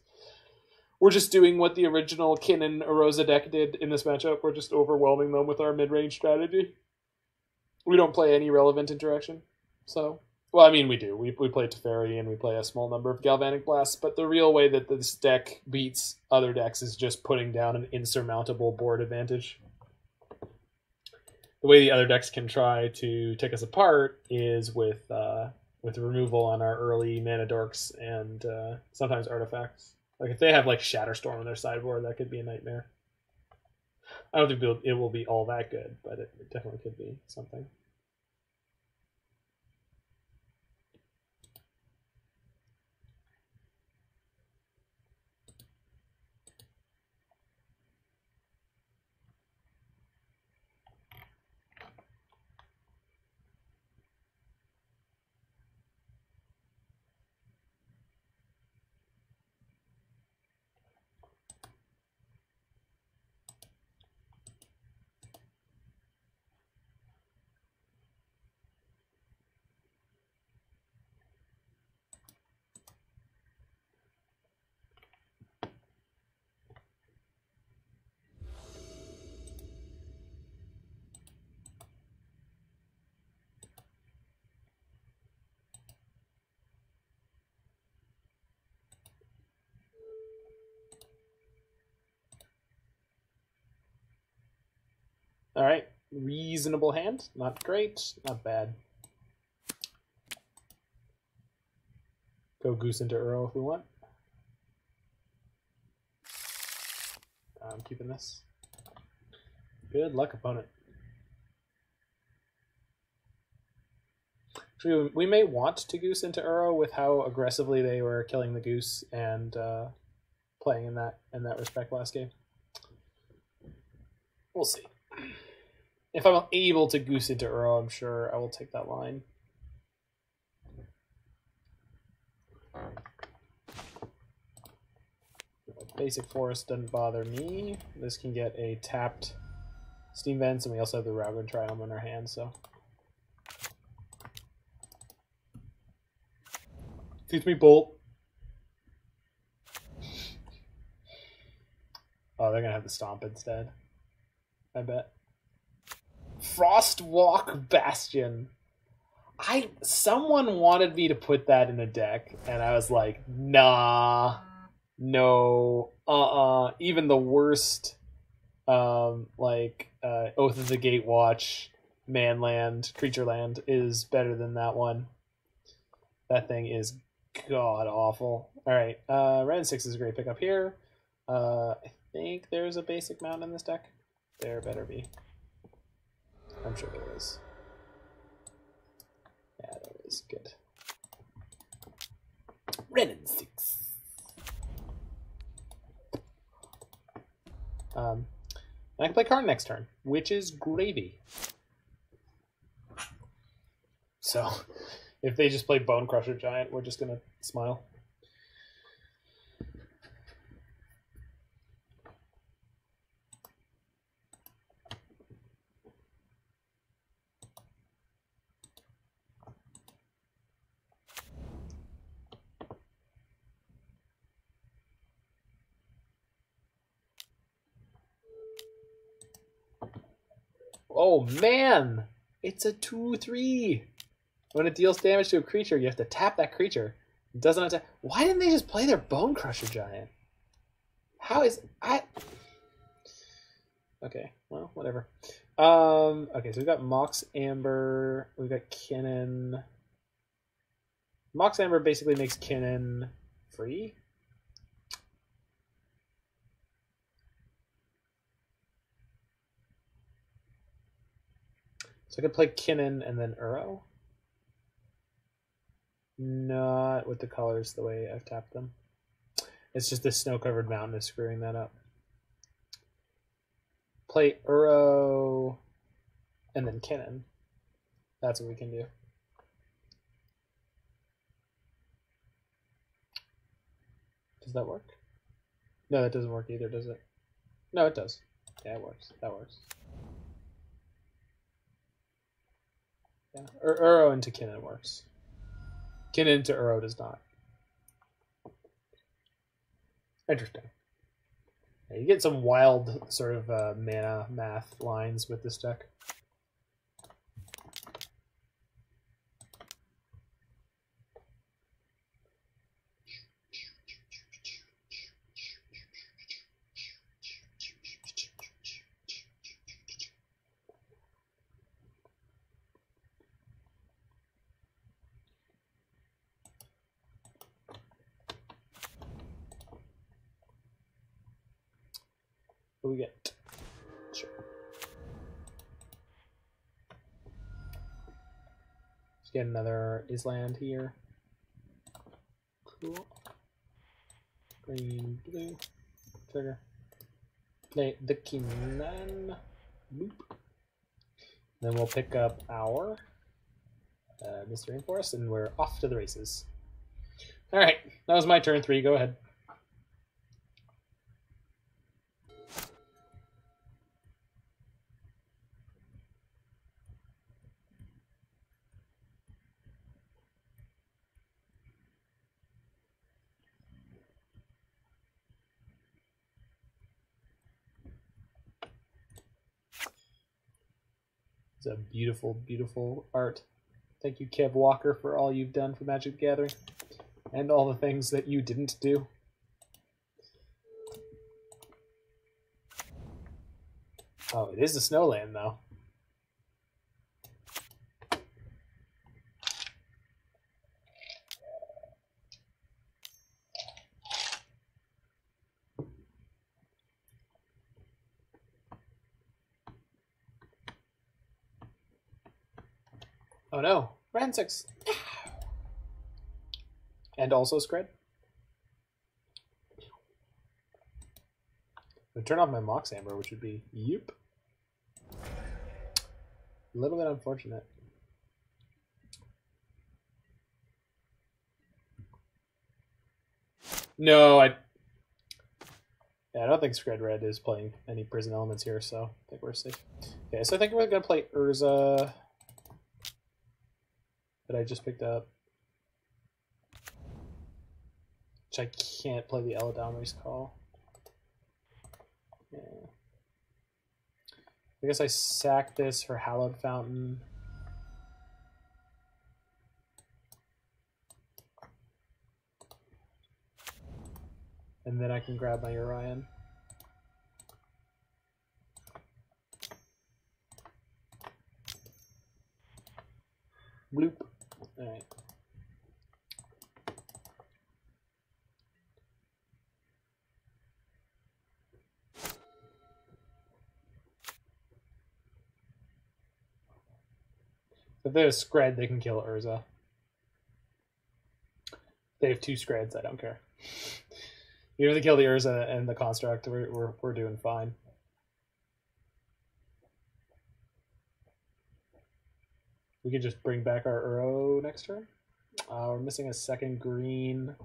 S1: We're just doing what the original Kinnan Arosa deck did in this matchup. We're just overwhelming them with our mid-range strategy. We don't play any relevant interaction. So, well, I mean, we do. We play Teferi and we play a small number of Galvanic Blasts, but the real way that this deck beats other decks is just putting down an insurmountable board advantage. The way the other decks can try to take us apart is with removal on our early mana dorks and sometimes artifacts. Like if they have like Shatterstorm on their sideboard, that could be a nightmare. I don't think it will be all that good, but it definitely could be something. All right, reasonable hand. Not great, not bad. Go Goose into Uro if we want. I'm keeping this. Good luck, opponent. Actually, we may want to Goose into Uro with how aggressively they were killing the Goose and playing in that respect last game. We'll see. If I'm able to Goose into Uro, I'm sure I will take that line. Basic Forest doesn't bother me. This can get a tapped Steam Vents, and we also have the Rauga Triome in our hand, so. Excuse me, Bolt. Oh, they're gonna have the Stomp instead. I bet. Frostwalk Bastion. Someone wanted me to put that in a deck, and I was like, nah, no, even the worst, Oath of the Gatewatch, Manland, Creatureland is better than that one. That thing is god awful. All right, Red 6 is a great pickup here. I think there's a basic mount in this deck. There better be. I'm sure there is. Yeah, there is. Good. Red 6. And I can play Karn next turn, which is gravy. So, if they just play Bone Crusher Giant, we're just gonna smile. Oh man! It's a 2/3. When it deals damage to a creature, you have to tap that creature. It doesn't attack. Why didn't they just play their Bone Crusher Giant? How is I? Okay, well, whatever. Okay, so we've got Mox Amber. We've got Kinnan. Mox Amber basically makes Kinnan free. So I could play Kinnan and then Uro. Not with the colors the way I've tapped them. It's just this snow-covered mountain is screwing that up. Play Uro and then Kinnan. That's what we can do. Does that work? No, that doesn't work either, does it? No, it does. Yeah, it works. That works. Yeah, Uro into Kinnan works. Kinnan into Uro does not. Interesting. Yeah, you get some wild sort of mana math lines with this deck. What do we get? Sure. Let's get another Island here. Cool. Green, blue. Trigger. Play the Kinnan. Boop. Then we'll pick up our Mystery Rainforest, and we're off to the races. All right, that was my turn 3. Go ahead. It's a beautiful, beautiful art. Thank you, Kev Walker, for all you've done for Magic the Gathering and all the things that you didn't do. Oh, it is a snowland, though. Oh no, Ransix. And also Scred. I'm turn off my Mox Amber, which would be yep. A little bit unfortunate. No, I don't think Scred Red is playing any Prison Elements here, so I think we're safe. Okay, so I think we're gonna play Urza. That I just picked up. Which I can't play the Eladamri's Call. Yeah. I guess I sack this for Hallowed Fountain. And then I can grab my Orion. Bloop. Alright. If they have Scred, they can kill Urza. If they have 2 Screds, I don't care. Even if they kill the Urza and the Construct, we're doing fine. We could just bring back our Uro next turn. We're missing a second green.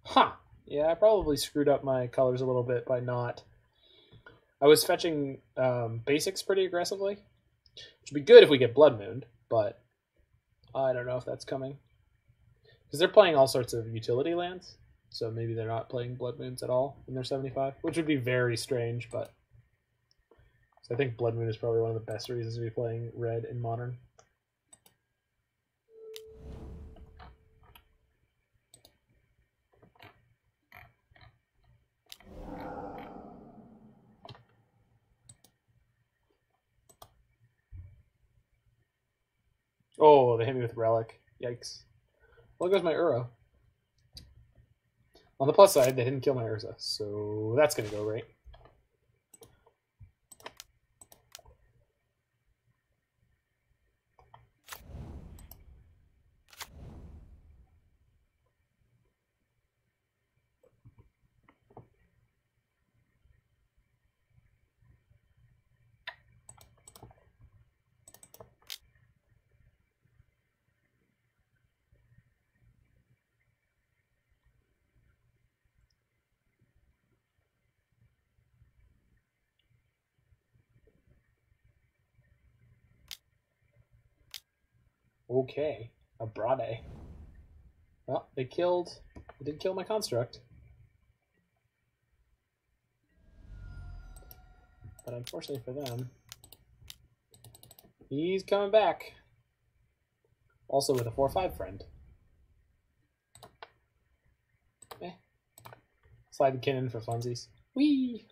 S1: Huh. Yeah, I probably screwed up my colors a little bit by not... I was fetching basics pretty aggressively. Which would be good if we get Blood Moon, but I don't know if that's coming. Because they're playing all sorts of utility lands, so maybe they're not playing Blood Moons at all in their 75, which would be very strange, but So I think Blood Moon is probably one of the best reasons to be playing red in Modern. Oh, they hit me with Relic. Yikes. Well, there goes my Uro. On the plus side, they didn't kill my Urza, so that's going to go right. Okay, a Brade. Well, they did kill my Construct. But unfortunately for them, he's coming back. Also with a 4/5 friend. Slide the Kinnan for funsies. Whee!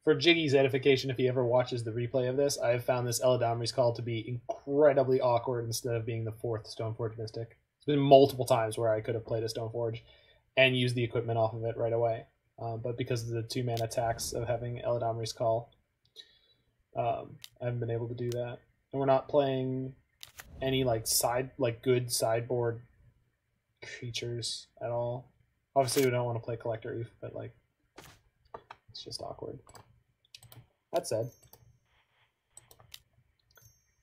S1: For Jiggy's edification, if he ever watches the replay of this, I've found this Eladamri's Call to be incredibly awkward instead of being the 4th Stoneforge Mystic. There's been multiple times where I could have played a Stoneforge and used the equipment off of it right away. But because of the 2-mana tax of having Eladamri's Call, I haven't been able to do that. And we're not playing any good sideboard creatures at all. Obviously, we don't want to play Collector Ouphe, but it's just awkward. That said,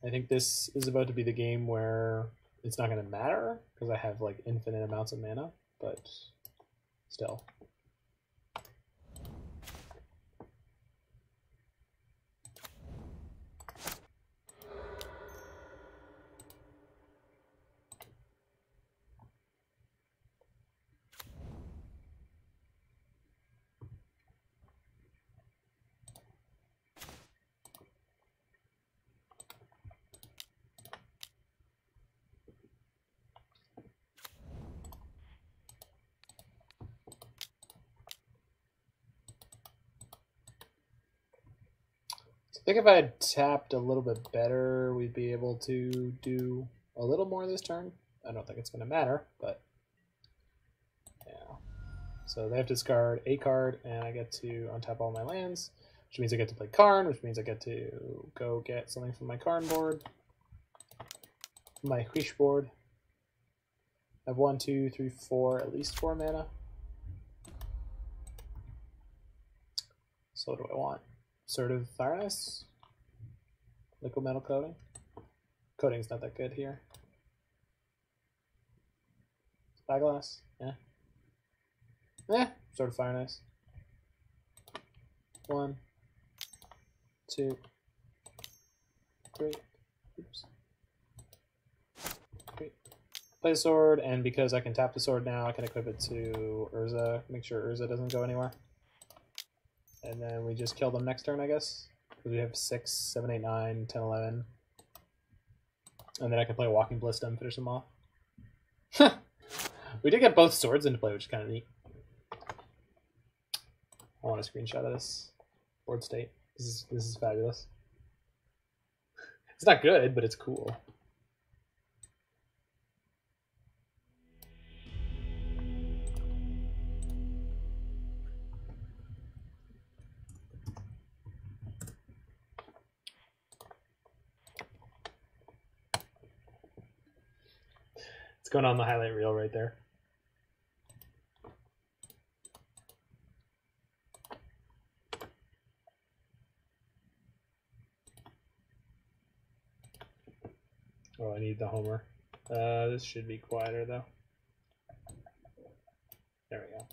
S1: I think this is about to be the game where it's not going to matter because I have infinite amounts of mana, but still. I think if I had tapped a little bit better, we'd be able to do a little more this turn. I don't think it's going to matter, but yeah. So they have to discard a card, and I get to untap all my lands, which means I get to play Karn, which means I get to go get something from my Karn board, my Huish board. I have 1, 2, 3, 4, at least 4 mana. So what do I want? Sort of Fire Ice? Liquid Metal Coating? Coating's not that good here. Spyglass? Yeah. Sort of Fire and Ice. 1, 2, 3. Oops. 3. Play a sword, and because I can tap the sword now, I can equip it to Urza. Make sure Urza doesn't go anywhere. And then we just kill them next turn, I guess. Because we have 6, 7, 8, 9, 10, 11. And then I can play Walking Ballista and finish them off. We did get both swords into play, which is kind of neat. I want a screenshot of this board state. This is fabulous. It's not good, but it's cool. It's going on the highlight reel right there. Oh, I need the homer. This should be quieter though. There we go.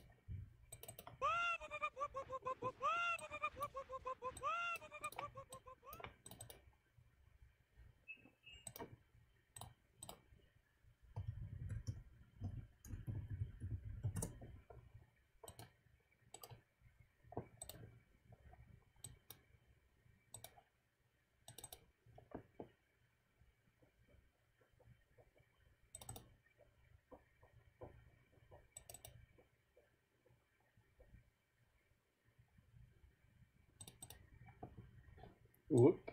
S1: Whoop.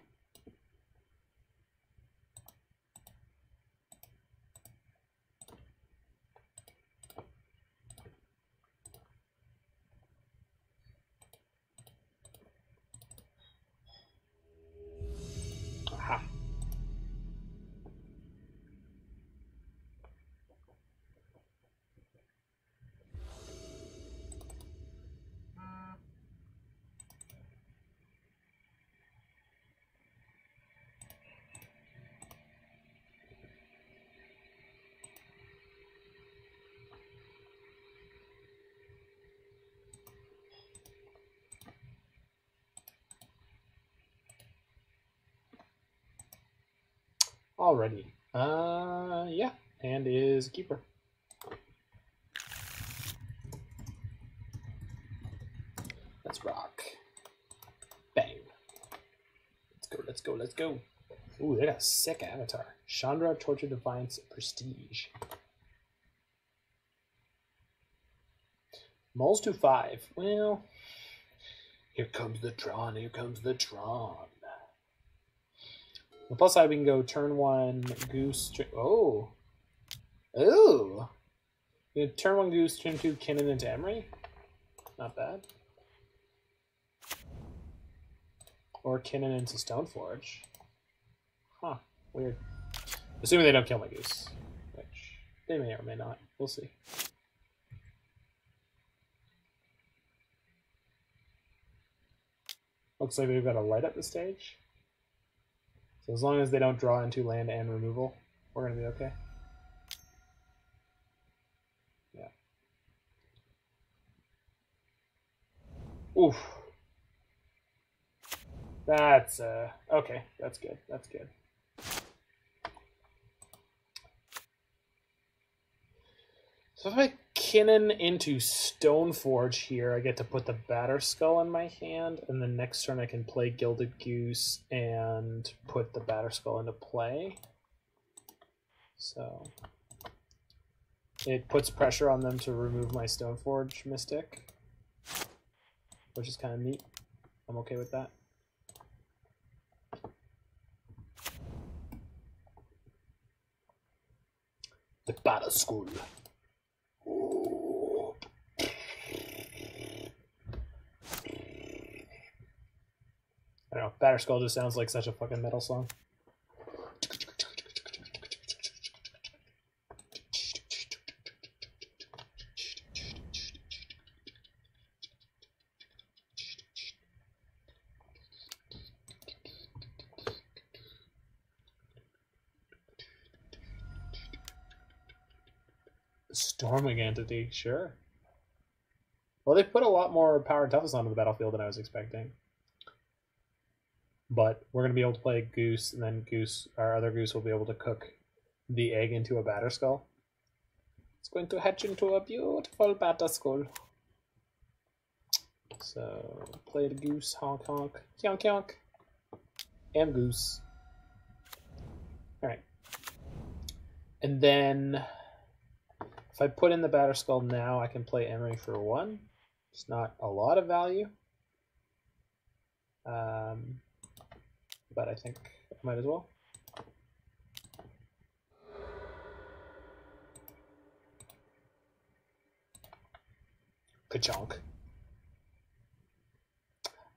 S1: Aha. Alrighty. Yeah. Hand is keeper. Let's rock. Bang. Let's go, let's go, let's go. Ooh, they got a sick avatar. Chandra, Torture, Defiance, Prestige. Moles to 5. Well, here comes the Tron, here comes the Tron. On the plus side, we can go turn 1, Goose. Oh. Ooh. You can turn 1 Goose, turn 2 Kinnan into Emery. Not bad. Or Kinnan into Stoneforge. Huh. Weird. Assuming they don't kill my Goose. Which they may or may not. We'll see. Looks like they've got to light up the stage. So as long as they don't draw into land and removal, we're going to be okay. Yeah. Oof. That's, okay. That's good. That's good. So if I Kinnan into Stoneforge here, I get to put the Batterskull in my hand, and the next turn I can play Gilded Goose and put the Batterskull into play. So it puts pressure on them to remove my Stoneforge Mystic, which is kind of neat. I'm okay with that. The Batterskull. I don't know, Batterskull just sounds like such a fucking metal song. Storming Entity, sure. Well, they put a lot more power and toughness onto the battlefield than I was expecting. But we're going to be able to play Goose, and then Goose, our other Goose, will be able to cook the egg into a Batterskull. It's going to hatch into a beautiful Batterskull. So, play the Goose, honk honk, yonk yonk, and Goose. Alright. And then, if I put in the Batterskull now, I can play Emery for 1. It's not a lot of value. But I think I might as well. Ka-chonk.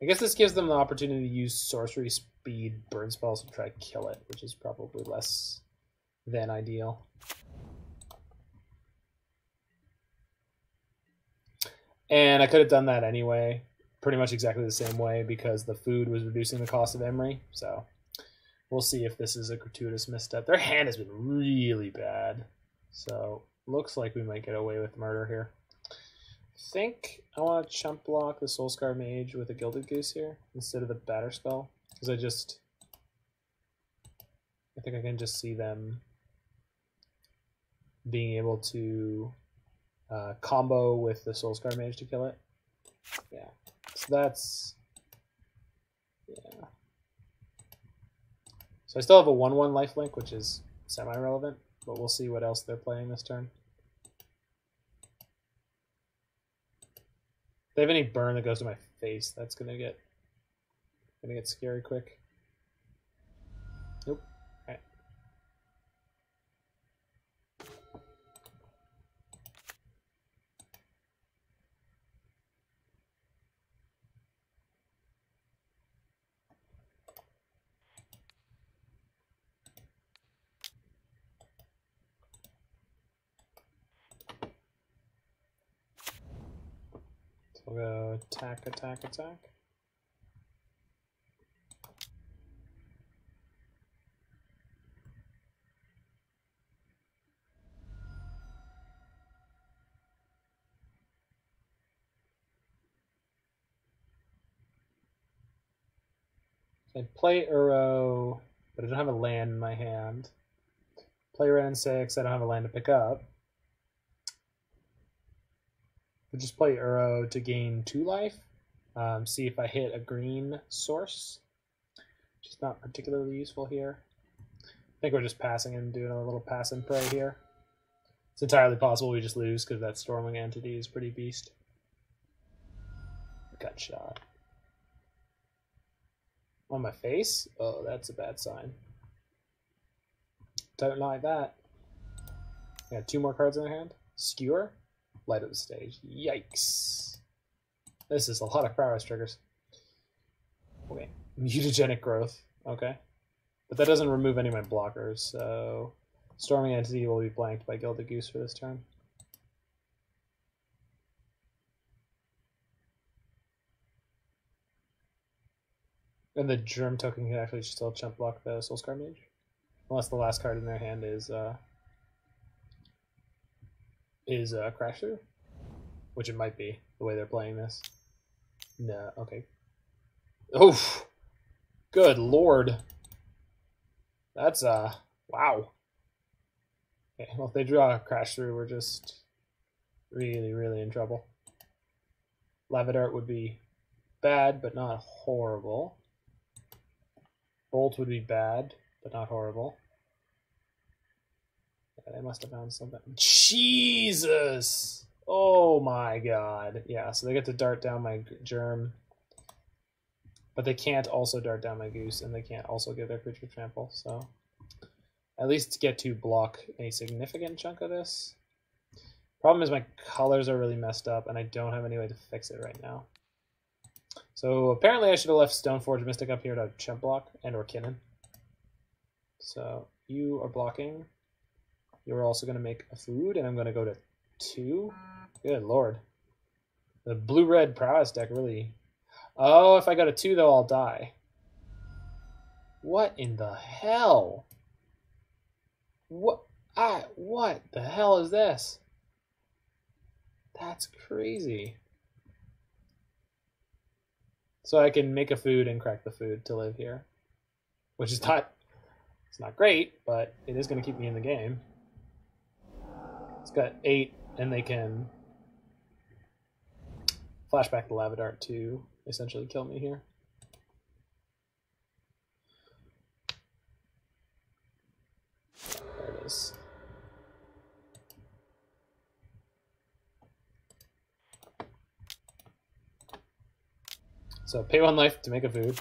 S1: I guess this gives them the opportunity to use sorcery speed burn spells to try to kill it, which is probably less than ideal. And I could have done that anyway, pretty much exactly the same way, because the food was reducing the cost of Emery. So we'll see if this is a gratuitous misstep. Their hand has been really bad, so looks like we might get away with murder here. think I want to chump block the Soulscar Mage with a Gilded Goose here instead of the Batterskull, because I think I can just see them being able to combo with the Soulscar Mage to kill it. Yeah, so that's, yeah. So I still have a 1/1 lifelink, which is semi-relevant, but we'll see what else they're playing this turn. If they have any burn that goes to my face, that's gonna get scary quick. Nope. Alright. So we'll go attack, attack, attack. I play Uro, but I don't have a land in my hand. Play Ren 6, I don't have a land to pick up. We'll just play Uro to gain 2 life. See if I hit a green source, which is not particularly useful here. I think we're just passing and doing a little pass and pray here. It's entirely possible we just lose because that Stormwing Entity is pretty beast. Gut shot. On my face? Oh, that's a bad sign. Don't like that. I got 2 more cards in their hand. Skewer. Light of the stage. Yikes. This is a lot of prowess triggers. Okay. Mutagenic growth. Okay. But that doesn't remove any of my blockers, so Storming Entity will be blanked by Gilded Goose for this turn. And the Germ token can actually still chump block the Soulscar Mage. Unless the last card in their hand is Crash Through. Which it might be, the way they're playing this. No, okay. Oof! Good lord. That's, wow. Okay, well if they draw a Crash Through, we're just really, really in trouble. Levitate would be bad, but not horrible. Bolt would be bad, but not horrible. Yeah, they must have found something. Jesus! Oh my god. Yeah, so they get to dart down my Germ. But they can't also dart down my Goose, and they can't also give their creature trample, so at least get to block a significant chunk of this. Problem is my colors are really messed up, and I don't have any way to fix it right now. So apparently I should have left Stoneforge Mystic up here to chump block and or Kinnan. So you are blocking. You're also going to make a food, and I'm going to go to 2. Good lord. The blue-red prowess deck really... Oh, if I go to 2 though, I'll die. What in the hell? What the hell is this? That's crazy. So I can make a food and crack the food to live here. Which is not... It's not great, but it is going to keep me in the game. It's got 8, and they can flashback the Lava Dart to essentially kill me here. There it is. So pay 1 life to make a food,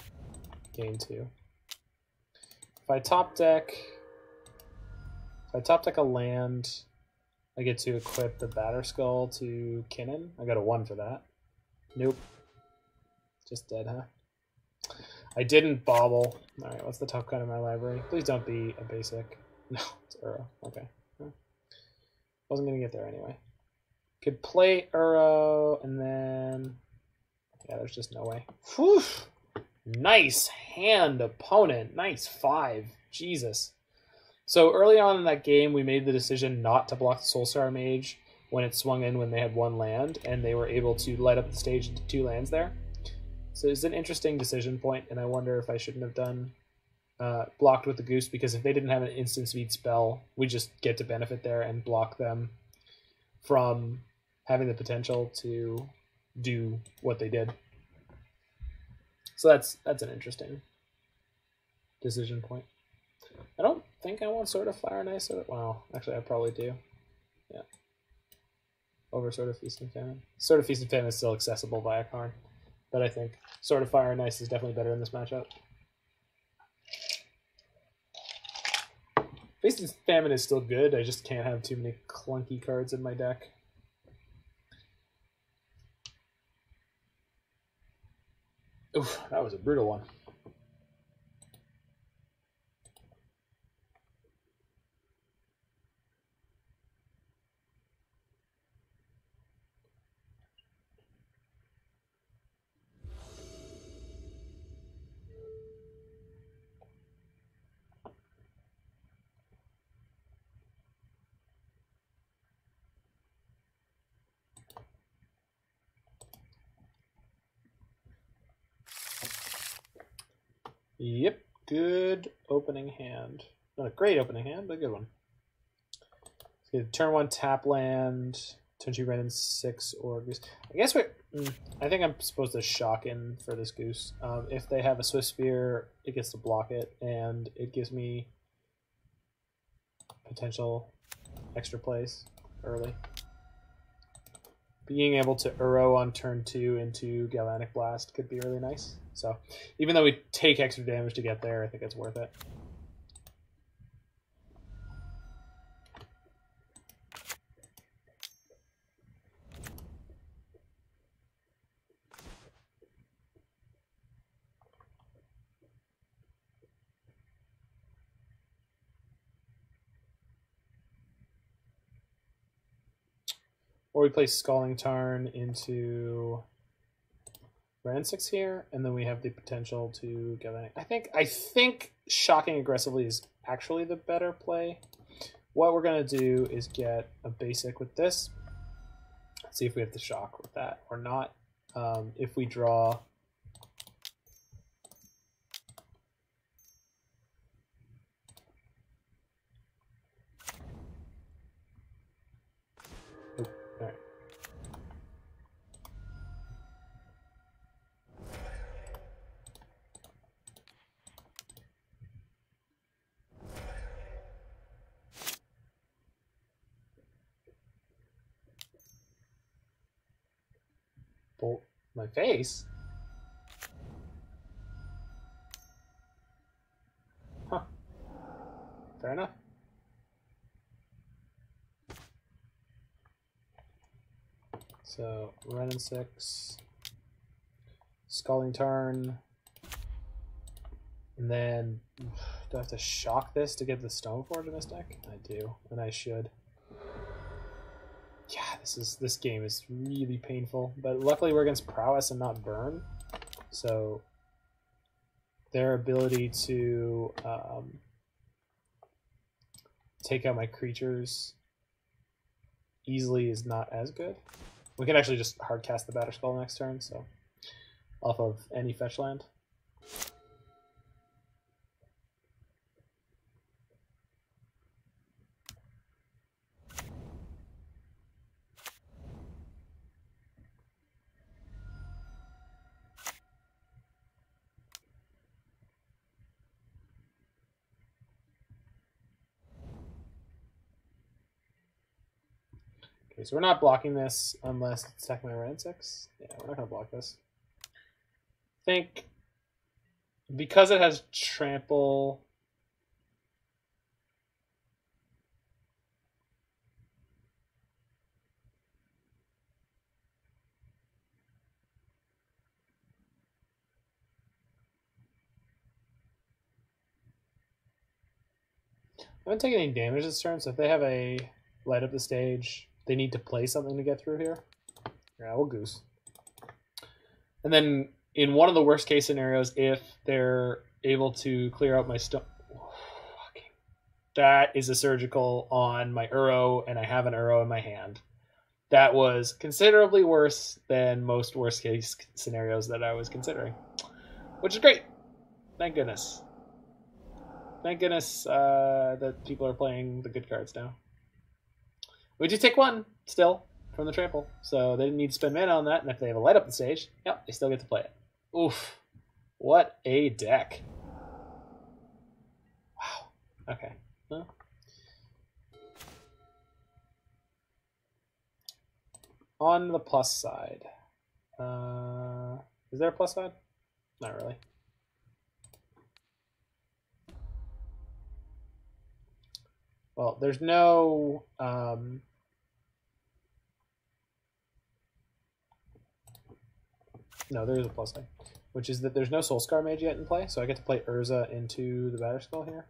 S1: gain 2. If I top deck a land, I get to equip the Batterskull to Kinnan. I got a 1 for that. Nope. Just dead, huh? I didn't bobble. Alright, what's the top card in my library? Please don't be a basic. No, it's Uro. Okay. Wasn't going to get there anyway. Could play Uro, and then... Yeah, there's just no way. Whew! Nice hand, opponent. Nice 5. Jesus. So early on in that game, we made the decision not to block the Soulscar Mage when it swung in when they had 1 land, and they were able to light up the stage into 2 lands there. So it's an interesting decision point, and I wonder if I shouldn't have done blocked with the Goose, because if they didn't have an instant speed spell, we just get to benefit there and block them from having the potential to do what they did. So that's an interesting decision point. I don't think I want Sword of Fire and Ice. Well, actually, I probably do. Yeah. Over Sword of Feast and Famine. Sword of Feast and Famine is still accessible via Karn, but I think Sword of Fire and Ice is definitely better in this matchup. Feast and Famine is still good. I just can't have too many clunky cards in my deck. Oof, that was a brutal one. Yep, good opening hand. Not a great opening hand, but a good one. Turn 1 tap land, turn 2 red and 6 or Goose. I guess I think I'm supposed to shock in for this Goose. If they have a Swift Spear, it gets to block it, and it gives me potential extra plays early. Being able to Uro on turn 2 into Galvanic Blast could be really nice. So even though we take extra damage to get there, I think it's worth it. Or we play Scalding Tarn into Ran 6 here, and then we have the potential to get that. I think shocking aggressively is actually the better play. What we're gonna do is get a basic with this. See if we have to shock with that or not. If we draw bolt my face. Huh. Fair enough. So Ren and 6, Scalding Tarn, and then do I have to shock this to get the Stoneforge in this deck? I do, and I should. Yeah, this game is really painful, but luckily we're against Prowess and not Burn, so their ability to take out my creatures easily is not as good. We can actually just hard cast the Batterskull next turn, so off of any fetch land. Okay, so we're not blocking this unless it's attacking my Ren 6. Yeah, we're not going to block this. I think because it has trample, I haven't taken any damage this turn, so if they have a light up the stage, they need to play something to get through here. Yeah, we'll Goose. And then in one of the worst case scenarios, if they're able to clear out my stone, that is a surgical on my Uro, and I have an Uro in my hand. That was considerably worse than most worst case scenarios that I was considering, which is great. Thank goodness. Thank goodness that people are playing the good cards now. We do take one still from the trample, so they didn't need to spend mana on that. And if they have a light up the stage, yep, they still get to play it. Oof. What a deck. Wow. Okay. Well, on the plus side. Is there a plus side? Not really. Well, there's no... no, there is a plus side, which is that there's no Soulscar Mage yet in play, so I get to play Urza into the Batterskull here.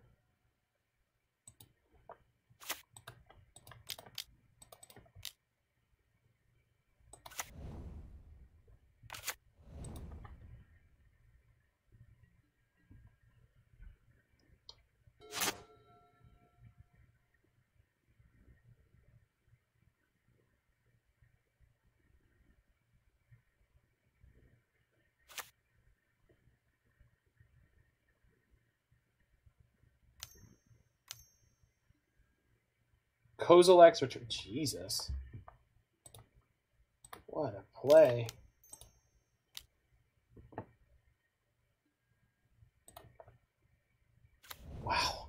S1: Kozilek's Return. Jesus. What a play. Wow.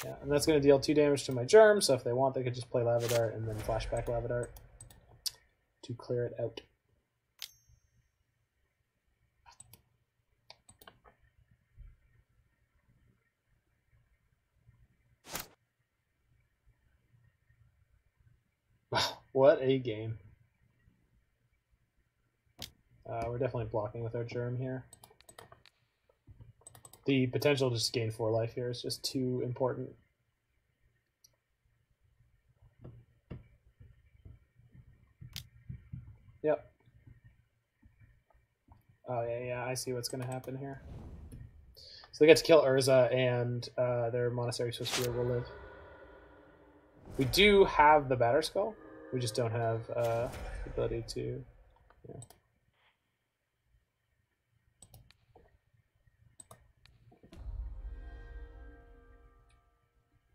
S1: Yeah, and that's going to deal 2 damage to my Germ, so if they want, they could just play Lava Dart and then flashback Lava Dart to clear it out. Wow, what a game. We're definitely blocking with our Germ here. The potential to just gain 4 life here is just too important. Yep. Oh, yeah, I see what's going to happen here. So they get to kill Urza, and their Monastery Swiftspear will live. We do have the Batterskull. We just don't have the ability to... Yeah.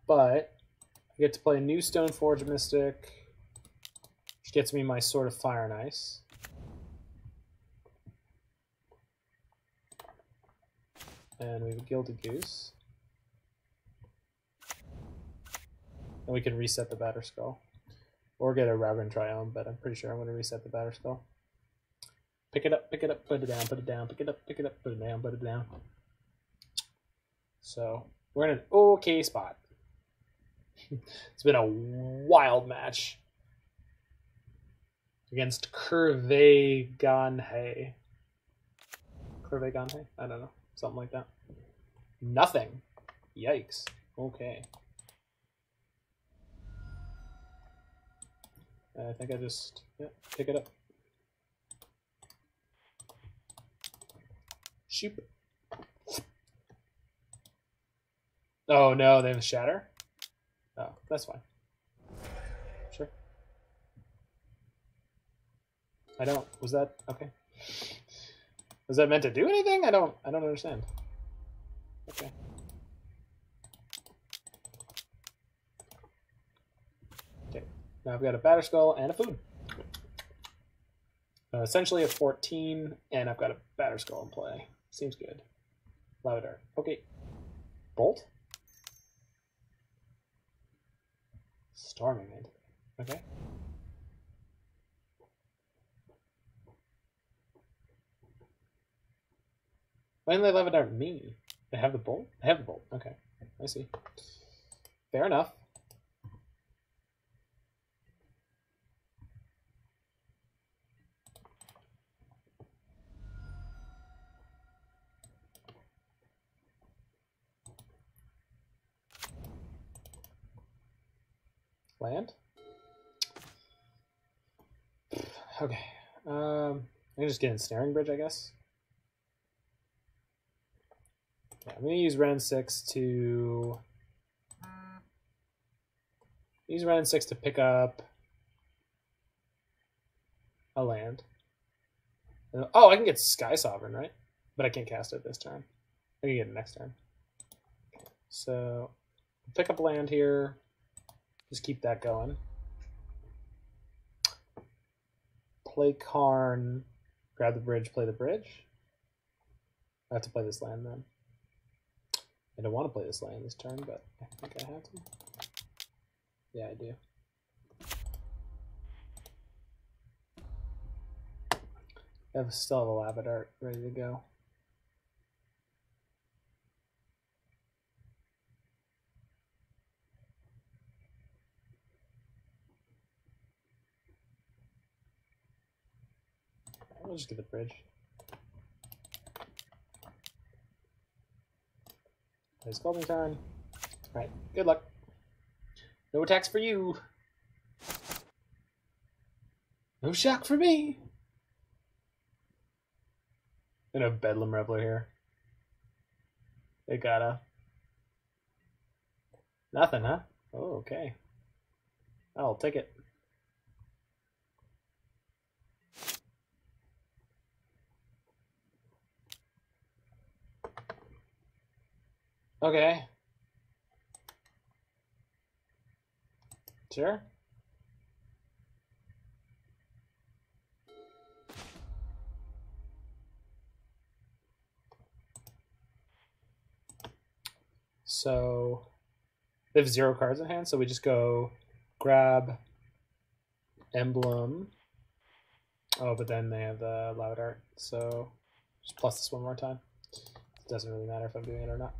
S1: But I get to play a new Stoneforge Mystic, which gets me my Sword of Fire and Ice. And we have a Gilded Goose. And we can reset the Batterskull. Or get a Raven Triumph, but I'm pretty sure I'm going to reset the Batterskull. Pick it up, put it down, put it down, pick it up, put it down, put it down. So, we're in an okay spot. It's been a wild match against Kurveganhe. Kurveganhe? I don't know. Something like that. Nothing. Yikes. Okay. I think I just pick it up. Shoop. Oh no, they have a Shatter? Oh, that's fine. Sure. I don't... Was that... Okay. Was that meant to do anything? I don't understand. Okay. Okay. Now I've got a Batterskull and a food. Essentially a 14, and I've got a Batterskull in play. Seems good. Lava Dart. Okay. Bolt? Storming it. Okay. Why didn't they Lava Dart me? They have the bolt? They have the bolt. Okay. I see. Fair enough. Land? Okay. I can just get Ensnaring Bridge, I guess. Yeah, I'm going to use Ren 6 to... Use Ren 6 to pick up a land. Oh, I can get Sky Sovereign, right? But I can't cast it this turn. I can get it next turn. So pick up land here. Just keep that going. Play Karn. Grab the bridge, play the bridge. I have to play this land then. I don't want to play this land this turn, but I think I have to. Yeah, I do. I still have a Lava Dart ready to go. I'll just get the bridge. Play Scalding Tarn. Alright, good luck. No attacks for you. No shock for me. And a Bedlam Reveler here. They gotta. Nothing, huh? Oh, okay. I'll take it. Okay. Sure. So they have 0 cards in hand, so we just go grab Emblem. Oh, but then they have the Lava Dart, so just plus this one more time. It doesn't really matter if I'm doing it or not.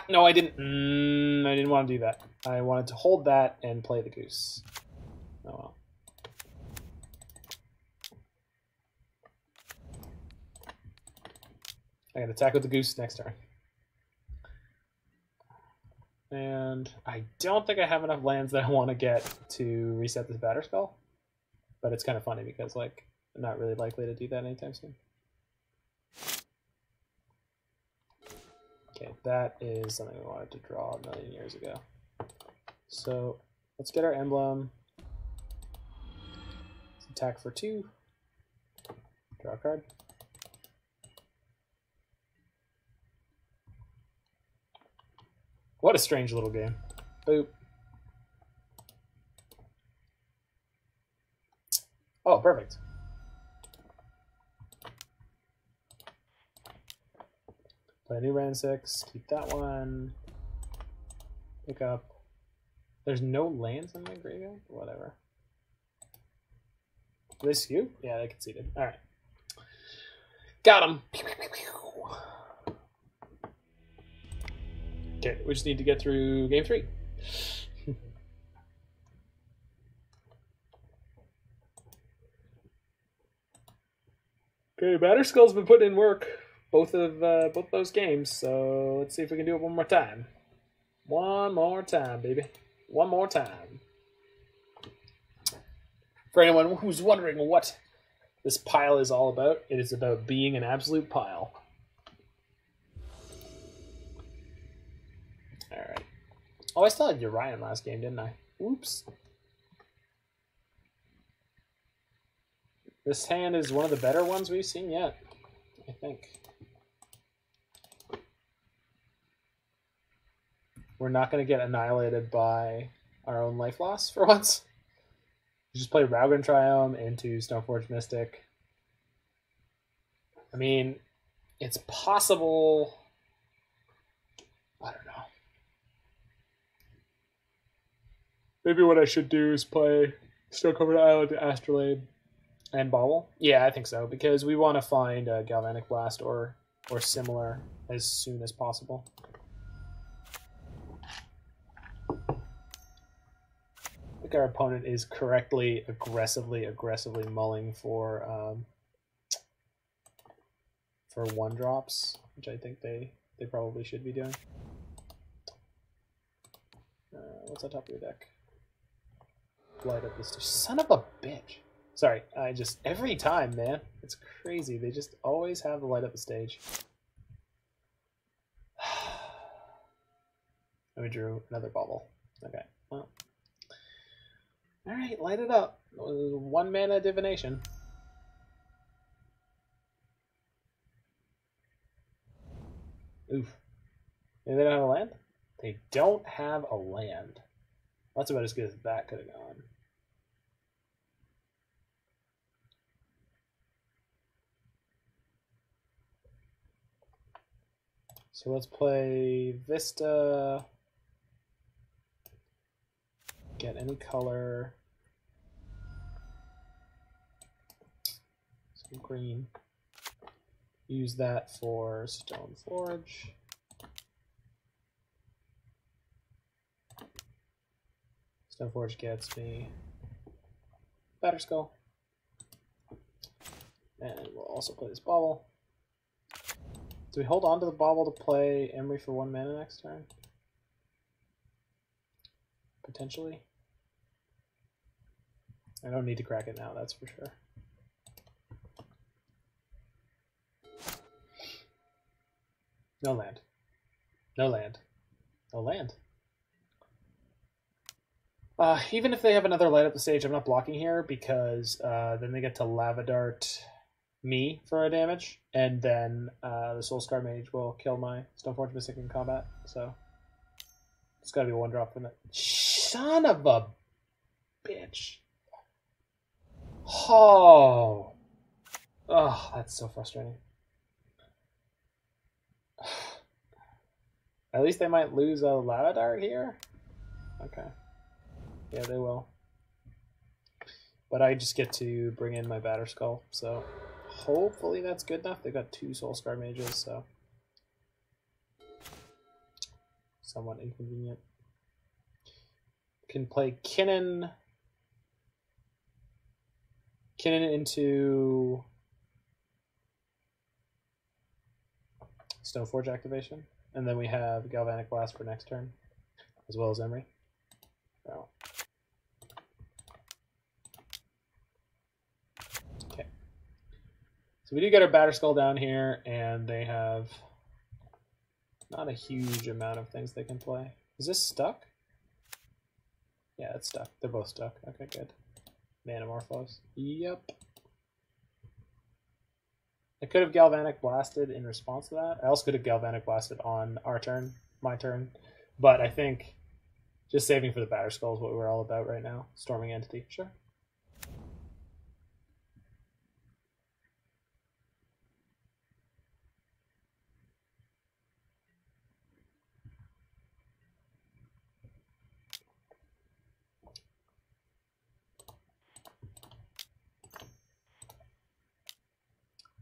S1: No, I didn't. I didn't want to do that. I wanted to hold that and play the goose. Oh well. I can attack with the goose next turn. And I don't think I have enough lands that I want to get to reset this batter spell. But it's kind of funny because, like, I'm not really likely to do that anytime soon. Okay, that is something we wanted to draw a million years ago. So let's get our emblem. Let's attack for 2. Draw a card. What a strange little game. Boop. Oh, perfect. Play a new Ran 6. Keep that one. Pick up. There's no lands in my graveyard? Whatever. This you? Yeah, they conceded. Alright. Got him! Okay, we just need to get through game 3. Okay, Batterskull's been putting in work both those games, so let's see if we can do it one more time. One more time, baby. One more time. For anyone who's wondering what this pile is all about, it is about being an absolute pile. Alright. Oh, I still had Urion last game, didn't I? Oops. This hand is one of the better ones we've seen yet, I think. We're not going to get annihilated by our own life loss for once. We just play Raugan Triome into Stoneforge Mystic. I mean, it's possible. I don't know. Maybe what I should do is play Snow-Covered Island to Astrolabe and Bobble. Yeah, I think so, because we want to find a Galvanic Blast or similar as soon as possible. I think our opponent is correctly, aggressively mulling for 1-drops, which I think they probably should be doing. What's on top of your deck? Light up this son of a bitch. Sorry, I just every time, man, it's crazy. They just always have the light up the stage. And we drew another bubble. Okay. Well. All right, light it up. 1 mana divination. Oof. Maybe they don't have a land? They don't have a land. That's about as good as that could have gone. So let's play Vista. Get any color. Some green. Use that for Stoneforge. Stoneforge gets me Batterskull. And we'll also play this Bauble. Do we hold on to the Bauble to play Emry for 1 mana next turn? Potentially. I don't need to crack it now, that's for sure. No land. No land. No land. Even if they have another light up the stage, I'm not blocking here because then they get to Lava Dart me for a damage, and then the Soulscar Mage will kill my Stoneforge Mystic in combat. So it's got to be a 1-drop from it. Son of a bitch! Oh, that's so frustrating. At least they might lose a Lava Dart here. Okay. Yeah, they will. But I just get to bring in my Batterskull, so hopefully that's good enough. They've got 2 Soulscar Mages, so somewhat inconvenient. Can play Kinnan into Stoneforge activation, and then we have Galvanic Blast for next turn, as well as Emry. So. Okay. So we do get our Batterskull down here, and they have not a huge amount of things they can play. Is this stuck? Yeah, it's stuck. They're both stuck. Okay, good. Manamorphose. Yep. I could have Galvanic Blasted in response to that. I also could have Galvanic Blasted on our turn, my turn. But I think just saving for the Batterskull is what we're all about right now. Storming Entity, sure.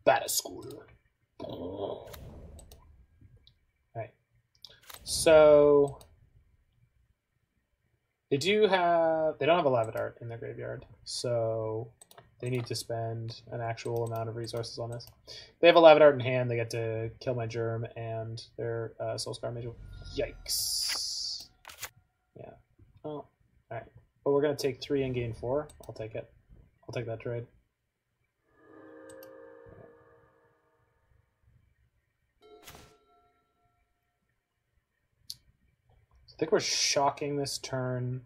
S1: Batterskull. Alright. So they don't have a Lava Dart in their graveyard, so they need to spend an actual amount of resources on this. They have a Lava Dart in hand, they get to kill my Germ and their Soulscar Mage. Yikes. Yeah. Oh, alright. But we're gonna take 3 and gain 4. I'll take it. I'll take that trade. I think we're shocking this turn.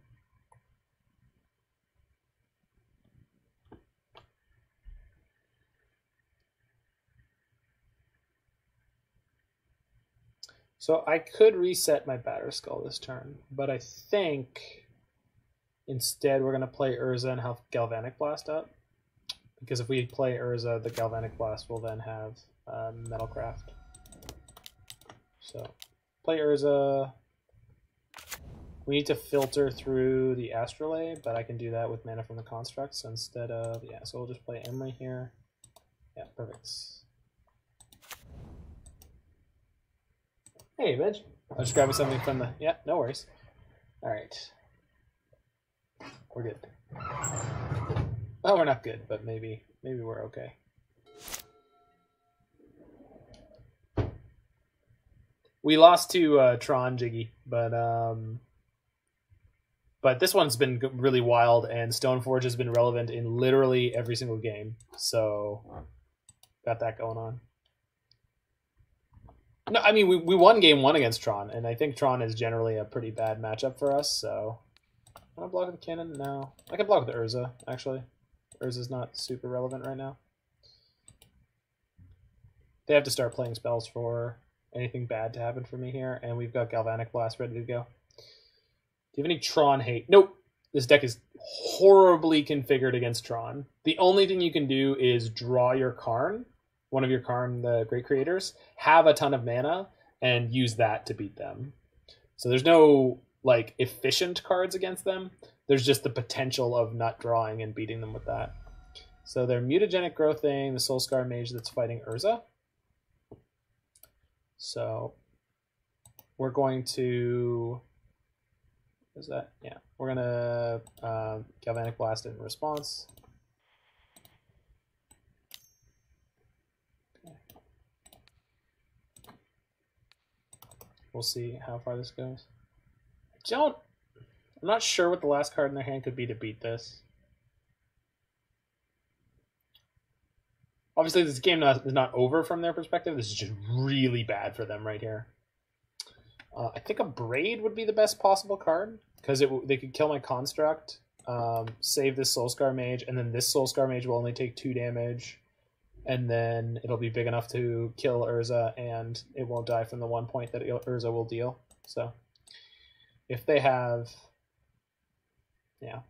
S1: So I could reset my Batterskull this turn, but I think instead we're going to play Urza and have Galvanic Blast up. Because if we play Urza, the Galvanic Blast will then have Metalcraft. So play Urza. We need to filter through the Astrolabe, but I can do that with mana from the Construct. So instead of, yeah, so we'll just play Emry here. Yeah, perfect. Hey, Midge. I'll just grab me something from the, yeah, no worries. All right. We're good. Well, we're not good, but maybe we're okay. We lost to Tron Jiggy, but this one's been really wild, and Stoneforge has been relevant in literally every single game. So, got that going on. No, I mean, we won game 1 against Tron, and I think Tron is generally a pretty bad matchup for us, so Can I block with the cannon? No. I can block with the Urza, actually. Urza's not super relevant right now. They have to start playing spells for anything bad to happen for me here, and we've got Galvanic Blast ready to go. Do you have any Tron hate? Nope. This deck is horribly configured against Tron. The only thing you can do is draw your Karn, one of your Karn, the Great Creators, have a ton of mana, and use that to beat them. So there's no like efficient cards against them. There's just the potential of not drawing and beating them with that. So they're Mutagenic Growthing, the Soulscar Mage that's fighting Urza. So we're going to... Is that? Yeah. We're going to Galvanic Blast it in response. Okay. We'll see how far this goes. I'm not sure what the last card in their hand could be to beat this. Obviously, this game is not over from their perspective. This is just really bad for them right here. I think a Braid would be the best possible card, because they could kill my Construct, save this Soulscar Mage, and then this Soulscar Mage will only take 2 damage, and then it'll be big enough to kill Urza, and it won't die from the 1 point that Urza will deal. So, if they have... Yeah.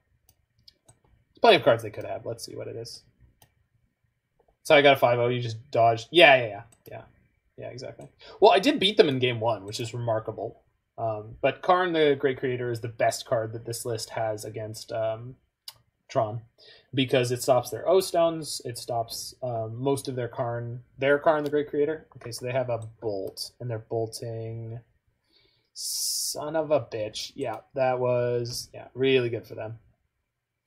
S1: There's plenty of cards they could have. Let's see what it is. So I got a 5-0, you just dodged. Yeah, exactly. Well, I did beat them in game 1, which is remarkable. But Karn, the Great Creator, is the best card that this list has against Tron, because it stops their O-Stones, it stops most of their Karn, the Great Creator. Okay, so they have a Bolt, and they're bolting... Son of a bitch. Yeah, that was really good for them.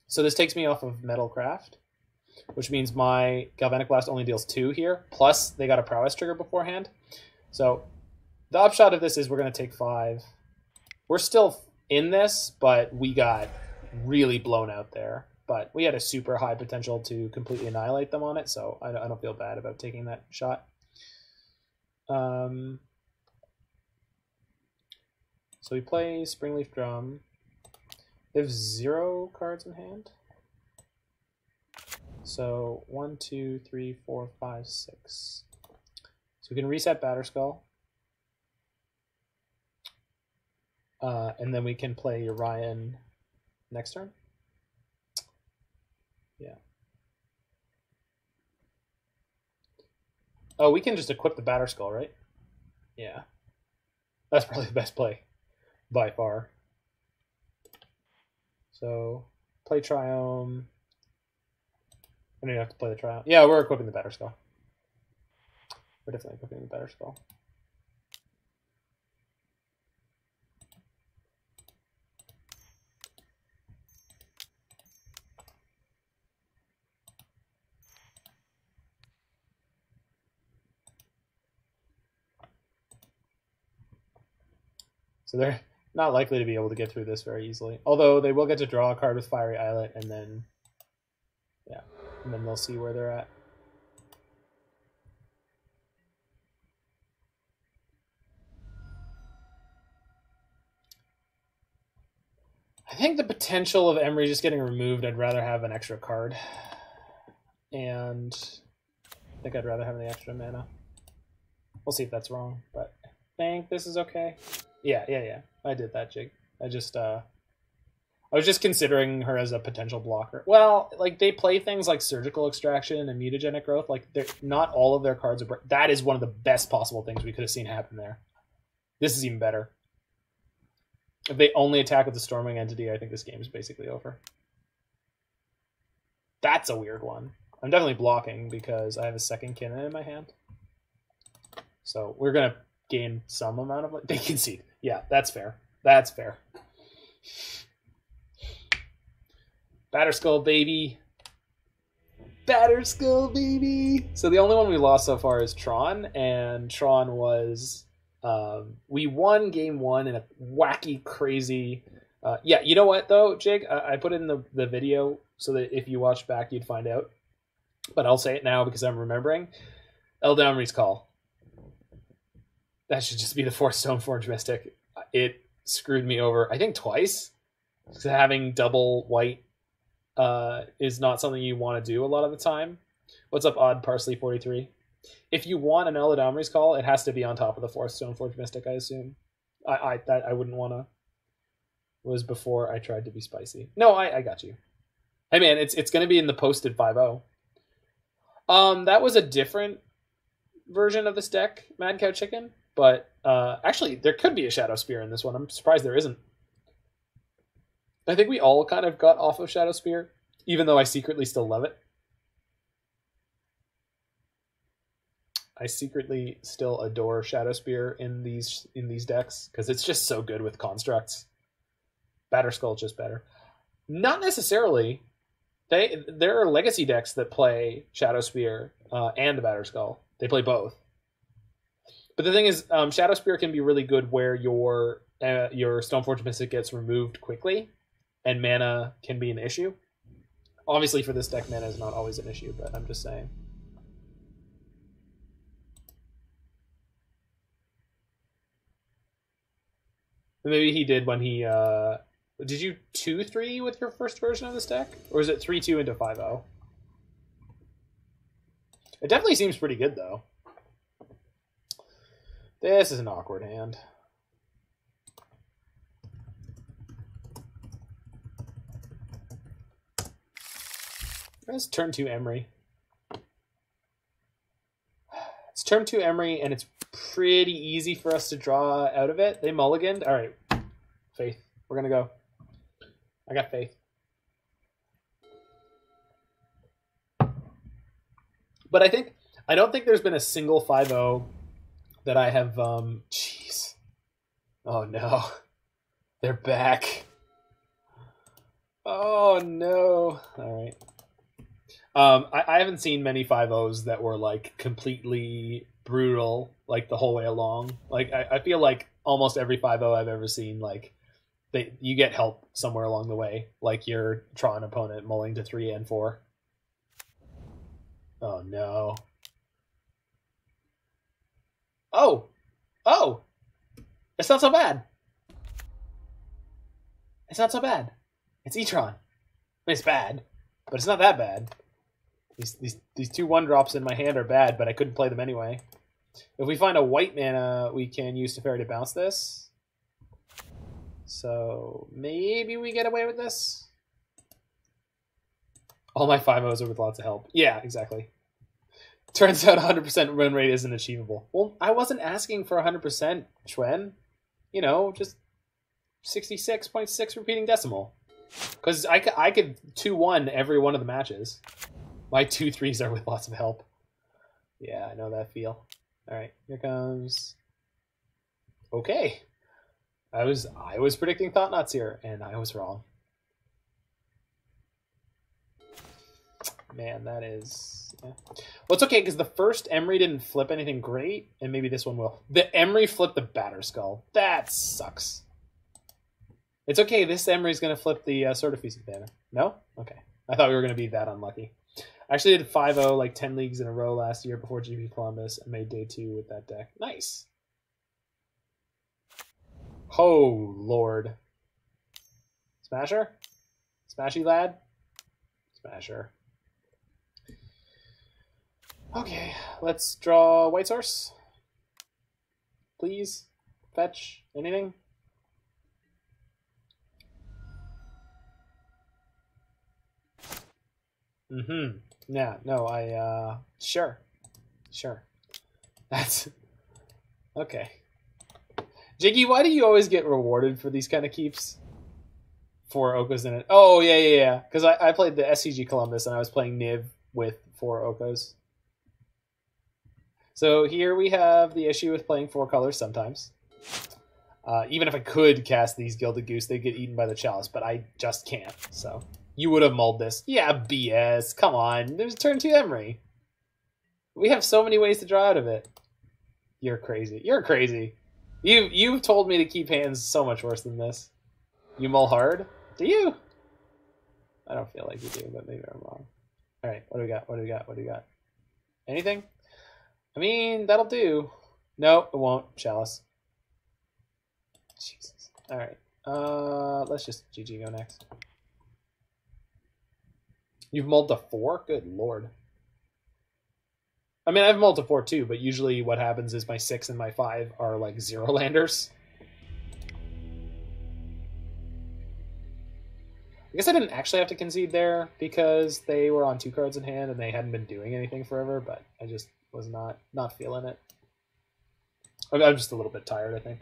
S1: So this takes me off of Metalcraft, which means my Galvanic Blast only deals 2 here, plus they got a Prowess trigger beforehand. So the upshot of this is we're going to take 5. We're still in this, but we got really blown out there. But we had a super high potential to completely annihilate them on it, so I don't feel bad about taking that shot. So we play Springleaf Drum. They have 0 cards in hand. So 1, 2, 3, 4, 5, 6. So we can reset Batterskull. And then we can play Orion next turn. Yeah. Oh, we can just equip the Batterskull, right? Yeah. That's probably the best play. By far. So, play Triome. I don't even have to play the Triome. Yeah, we're equipping the Batterskull. We're definitely equipping the Batterskull. So they're not likely to be able to get through this very easily. Although they will get to draw a card with Fiery Islet, and then, yeah, and then they'll see where they're at. I think the potential of Emry just getting removed, I'd rather have an extra card. And I think I'd rather have the extra mana. We'll see if that's wrong, but I think this is okay. Yeah. I did that, Jig. I was just considering her as a potential blocker. Well, like, they play things like Surgical Extraction and Mutagenic Growth. Like, not all of their cards are... That is one of the best possible things we could have seen happen there. This is even better. If they only attack with the Stormwing Entity, I think this game is basically over. That's a weird one. I'm definitely blocking because I have a second Kinnan in my hand. So we're going to gain some amount of... They concede. Yeah, that's fair. That's fair. Batterskull, baby. Batterskull, baby. So the only one we lost so far is Tron, and Tron was... we won game 1 in a wacky, crazy... yeah, you know what, though, Jig? I put it in the video so that if you watch back, you'd find out. But I'll say it now because I'm remembering. Eldamri's Call. That should just be the 4th Stoneforge Mystic. It screwed me over, I think, twice. So having double white is not something you want to do a lot of the time. What's up, Odd Parsley 43? If you want an Eladamri's Call, it has to be on top of the 4th Stoneforge Mystic, I assume. I wouldn't want to. It was before I tried to be spicy. No, I got you. Hey man, it's going to be in the posted 5-0. That was a different version of this deck, Mad Cow Chicken. But actually, there could be a Shadow Spear in this one. I'm surprised there isn't. I think we all kind of got off of Shadow Spear, even though I secretly still love it. I secretly still adore Shadow Spear in these decks because it's just so good with constructs. Batterskull just better. Not necessarily. There are legacy decks that play Shadow Spear and the Batterskull. They play both. But the thing is, Shadow Spear can be really good where your Stoneforge Mystic gets removed quickly, and mana can be an issue. Obviously, for this deck, mana is not always an issue, but I'm just saying. Maybe he did when he... did you 2-3 with your first version of this deck? Or is it 3-2 into 5-0? It definitely seems pretty good, though. This is an awkward hand. Let's turn 2 Emry. It's turn 2 Emry, and it's pretty easy for us to draw out of it. They mulliganed. All right. Faith. We're going to go. I got faith. But I don't think there's been a single 5-0 that I have, jeez. Oh no. They're back. Oh no. All right. I haven't seen many 5-0s that were like completely brutal like the whole way along. Like I feel like almost every 5-0 I've ever seen, like you get help somewhere along the way. Like your Tron opponent mulling to 3 and 4. Oh no. Oh! It's not so bad. It's not so bad. It's E-Tron. I mean, it's bad, but it's not that bad. These 2 1-drops in my hand are bad, but I couldn't play them anyway. If we find a white mana, we can use Teferi to bounce this. So maybe we get away with this. All my 5-0s are with lots of help. Yeah, exactly. Turns out 100% win rate isn't achievable. Well, I wasn't asking for 100%, Schwen. You know, just 66.6 repeating decimal. Because I could 2-1 every one of the matches. My 2-3s are with lots of help. Yeah, I know that feel. All right, here comes... Okay. I was predicting Thought-Knots here, and I was wrong. Man, that is... Yeah. Well, it's okay, because the first Emry didn't flip anything great, and maybe this one will. The Emry flipped the Batterskull. That sucks. It's okay, this Emery's going to flip the Sword of Feast of Mana. No? Okay. I thought we were going to be that unlucky. I actually did 5-0, like 10 leagues in a row last year before GP Columbus, and made day 2 with that deck. Nice. Oh, Lord. Smasher? Smashy lad? Smasher. Okay, let's draw White Source. Please. Fetch. Anything? Mm-hmm. Yeah, no, sure. Sure. That's... Okay. Jiggy, why do you always get rewarded for these kind of keeps? 4 Okos in it. Oh, yeah. Because I played the SCG Columbus, and I was playing Niv with 4 Okos. So here we have the issue with playing 4 colors sometimes. Even if I could cast these Gilded Goose, they'd get eaten by the Chalice, but I just can't, so... You would have mulled this. Yeah, BS. Come on. There's turn 2 Emry. We have so many ways to draw out of it. You're crazy. You're crazy. You've told me to keep hands so much worse than this. You mull hard? Do you? I don't feel like you do, but maybe I'm wrong. Alright, what do we got? Anything? I mean, that'll do. No, it won't. Chalice. Jesus. Alright. Let's just GG go next. You've mulled to 4? Good lord. I mean, I've mulled to 4 too, but usually what happens is my 6 and my 5 are like 0 landers. I guess I didn't actually have to concede there because they were on 2 cards in hand and they hadn't been doing anything forever, but I just was not feeling it. I'm just a little bit tired, I think.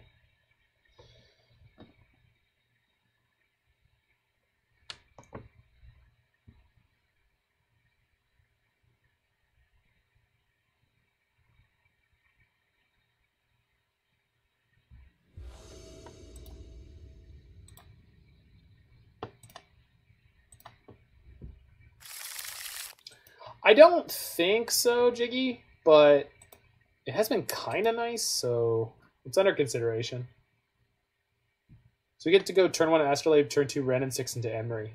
S1: I don't think so, Jiggy, but it has been kind of nice, so it's under consideration. So we get to go turn 1 Astrolabe, turn 2 Ren, and 6 into Emery.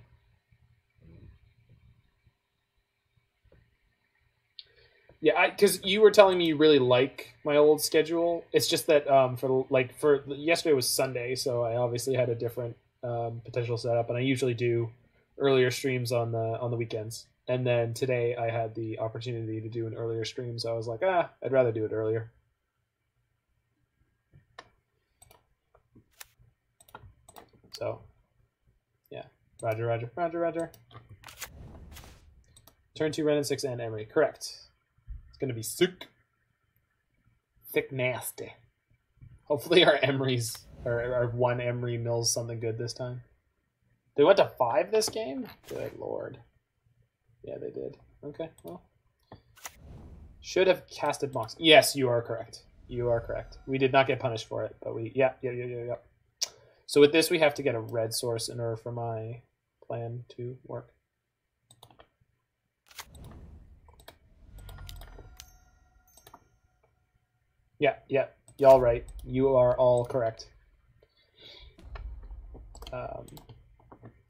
S1: Yeah, because you were telling me you really like my old schedule. It's just that for yesterday was Sunday, so I obviously had a different potential setup, and I usually do earlier streams on the weekends. And then today I had the opportunity to do an earlier stream, so I was like, I'd rather do it earlier. So, yeah, Roger. Turn 2 Ren and 6 and Emery, correct. It's gonna be sick. Thick nasty. Hopefully our Emerys, or our 1 Emery mills something good this time. They went to 5 this game? Good lord. Yeah, they did. Okay, well. Should have casted Mox. Yes, you are correct. You are correct. We did not get punished for it, but we... Yeah. So with this, we have to get a red source in order for my plan to work. Yeah. Y'all right. You are all correct.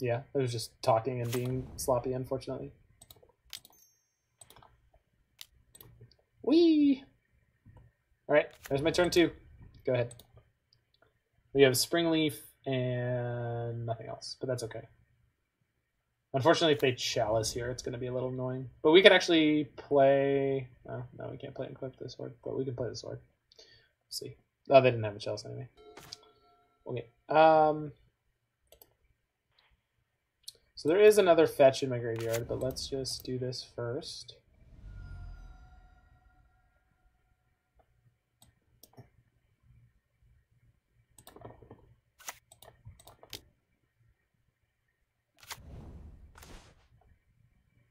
S1: Yeah, I was just talking and being sloppy, unfortunately. Whee! Alright, there's my turn 2. Go ahead. We have Springleaf and nothing else, but that's okay. Unfortunately, if they Chalice here, it's going to be a little annoying. But we could actually play... Oh, no, we can't play and equip the sword, but we can play the sword. Let's see. Oh, they didn't have a Chalice anyway. Okay. So there is another fetch in my graveyard, but let's just do this first.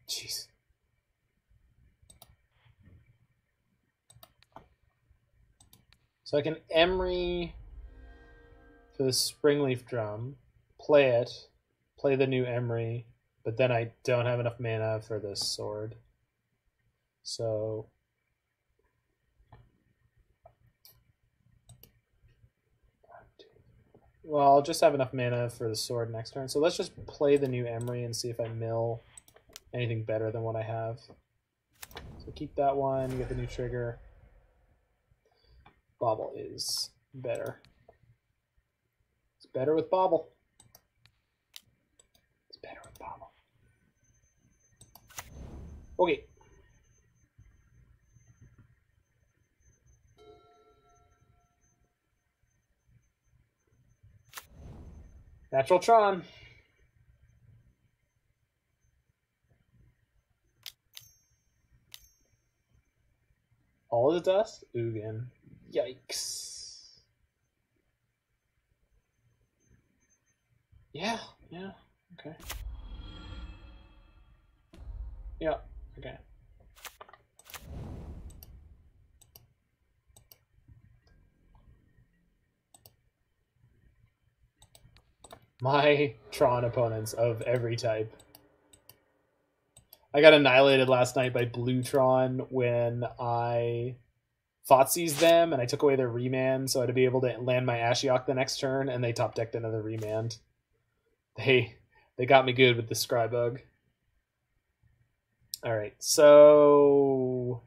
S1: Jeez. So I can Emery for the Springleaf Drum, play it, play the new Emery, but then I don't have enough mana for this sword. So well, I'll just have enough mana for the sword next turn. So let's just play the new Emery and see if I mill anything better than what I have. So keep that one, get the new trigger. Bobble is better. It's better with Bobble. It's better with Bobble. Okay. Natural Tron. All of the dust? Ugin. Yikes. Yeah, okay. Yeah, okay. My Tron opponents of every type. I got annihilated last night by Blue Tron when I Thoughtseize them and I took away their remand so I'd be able to land my Ashiok the next turn, and they top decked another remand. They got me good with the Scrybug. Alright, so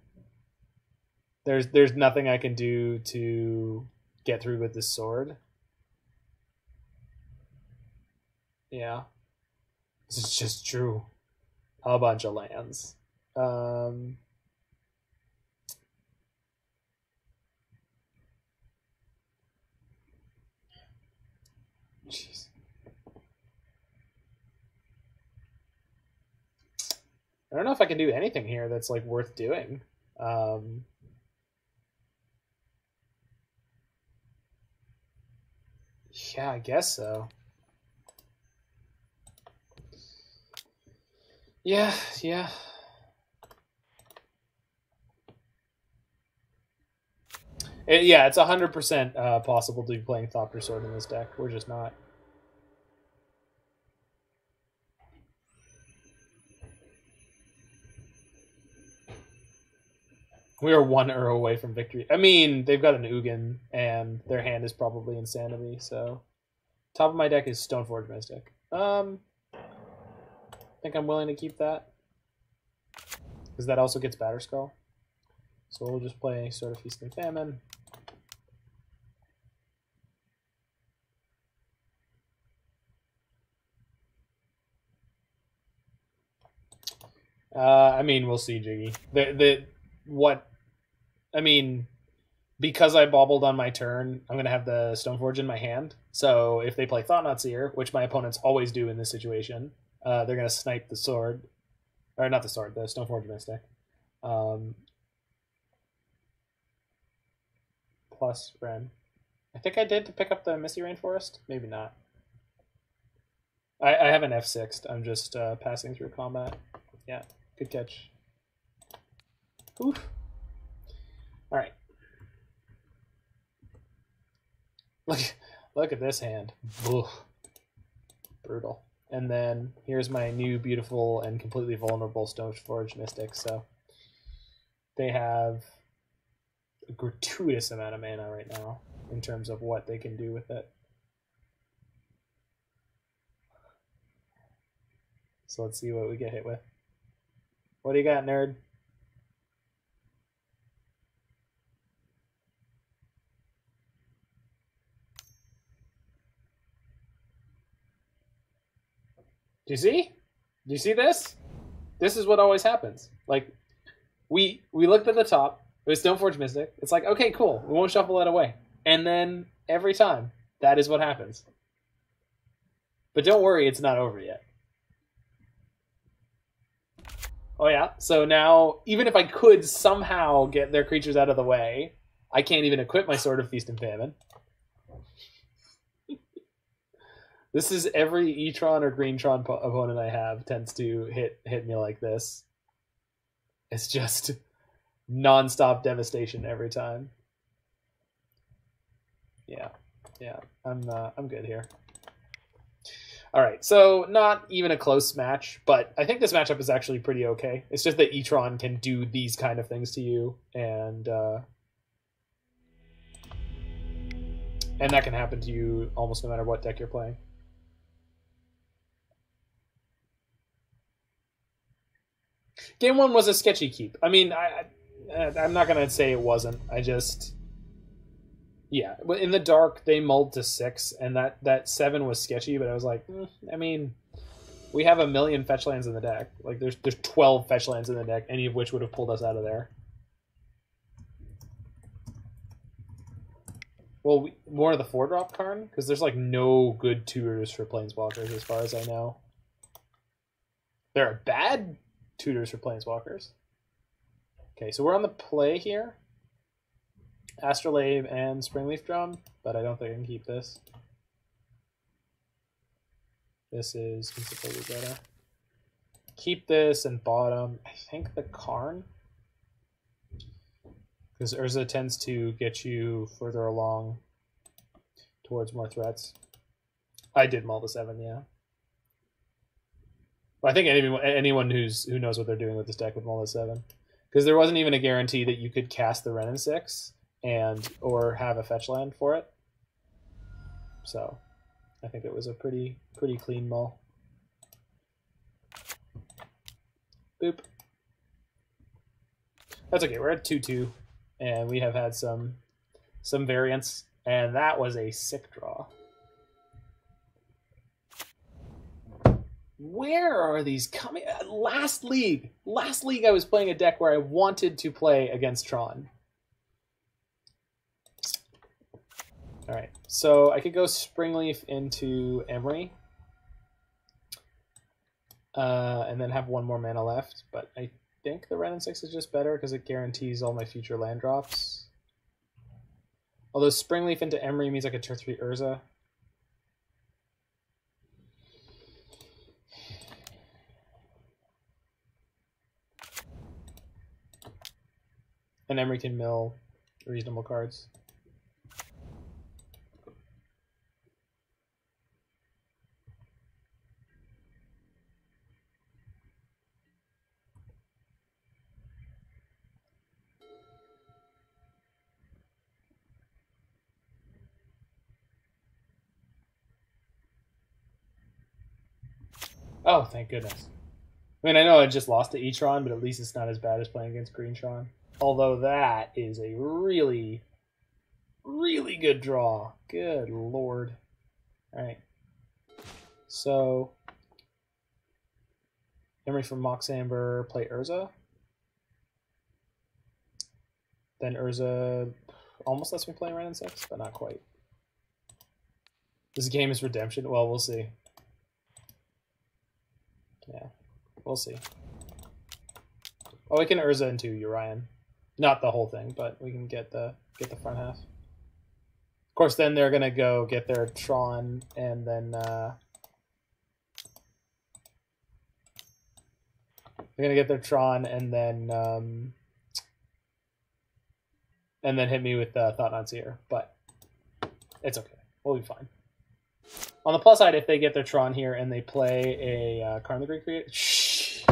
S1: there's nothing I can do to get through with this sword. Yeah. This is just true. A bunch of lands. Jeez. I don't know if I can do anything here that's like worth doing. Yeah, I guess so. Yeah. Yeah, it's 100% possible to be playing Thopter Sword in this deck. We're just not. We are 1 away from victory. I mean, they've got an Ugin, and their hand is probably Insanity, so... Top of my deck is Stoneforge Mystic. I think I'm willing to keep that. Because that also gets Batterskull. So we'll just play Sword of Feast and Famine. I mean, we'll see, Jiggy. Because I bobbled on my turn, I'm going to have the Stoneforge in my hand. So if they play Thought-Knot Seer, which my opponents always do in this situation, they're going to snipe the sword. Or not the sword, the Stoneforge Mystic. Plus Ren. I think I did to pick up the Misty Rainforest. Maybe not. I have an F6'd. I'm just passing through combat. Yeah, good catch. Oof. All right. Look at this hand. Ugh. Brutal. And then here's my new beautiful and completely vulnerable Stoneforge Mystic. So they have a gratuitous amount of mana right now in terms of what they can do with it. So let's see what we get hit with. What do you got, nerd? Do you see? Do you see this? This is what always happens. Like, we looked at the top. It was Stoneforge Mystic. It's like, okay, cool. We won't shuffle that away. And then every time, that is what happens. But don't worry, it's not over yet. Oh yeah? So now, even if I could somehow get their creatures out of the way, I can't even equip my Sword of Feast and Famine. This is every E-Tron or Green-Tron opponent I have tends to hit me like this. It's just non-stop devastation every time. Yeah, I'm good here. All right, so not even a close match, but I think this matchup is actually pretty okay. It's just that E-Tron can do these kind of things to you, and that can happen to you almost no matter what deck you're playing. Game 1 was a sketchy keep. I mean, I'm not going to say it wasn't. I just... Yeah, in the dark, they mulled to 6, and that 7 was sketchy, but I was like, I mean, we have a million fetch lands in the deck. Like, there's 12 fetch lands in the deck, any of which would have pulled us out of there. Well, more of the 4-drop Karn, because there's, like, no good tutors for Planeswalkers, as far as I know. There are bad tutors for Planeswalkers. Okay, so we're on the play here. Astrolabe and Springleaf Drum, but I don't think I can keep this. This is considerably better. Keep this and bottom. I think the Karn, because Urza tends to get you further along towards more threats. I did mull the 7, yeah. But I think anyone who knows what they're doing with this deck would mull the 7, because there wasn't even a guarantee that you could cast the Wrenn and 6 or have a fetch land for it. So I think it was a pretty clean mull. Boop. That's okay. We're at 2-2, and we have had some variance, and that was a sick draw. Where are these coming? Last league I was playing a deck where I wanted to play against Tron. All right, so I could go Springleaf into Emery, and then have one more mana left. But I think the Ren and 6 is just better because it guarantees all my future land drops. Although Springleaf into Emery means I could turn 3 Urza. And Emery can mill reasonable cards. Oh, thank goodness. I mean, I know I just lost to E-Tron, but at least it's not as bad as playing against Green-Tron. Although that is a really, really good draw. Good lord. Alright. So, Emery from Mox Amber, play Urza. Then Urza almost lets me play Ren and 6, but not quite. This game is redemption. Well, we'll see. Yeah, we'll see. Oh, we can Urza into Urian. Not the whole thing, but we can get the front half. Of course, then they're gonna go get their Tron, and then they're gonna get their Tron, and then hit me with Thought-Knot Seer. But it's okay. We'll be fine. On the plus side, if they get their Tron here and they play a Karn the Great Creator... Shh!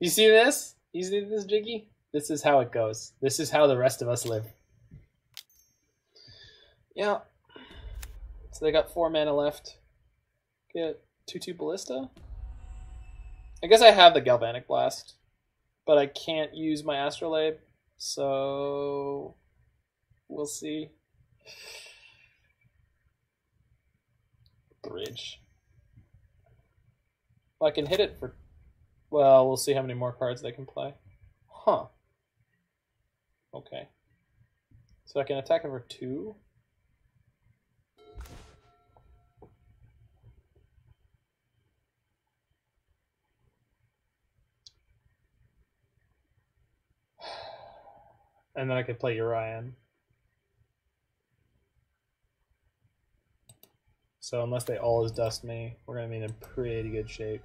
S1: You see this? You see this, Jiggy? This is how it goes. This is how the rest of us live. Yeah. So they got 4 mana left. Get 2/2 Ballista. I guess I have the Galvanic Blast, but I can't use my Astrolabe, so we'll see. Bridge. Well, I can hit it for... Well, we'll see how many more cards they can play. Huh. Okay. So I can attack it for 2? And then I could play Urian. So unless they all dust me, we're going to be in pretty good shape.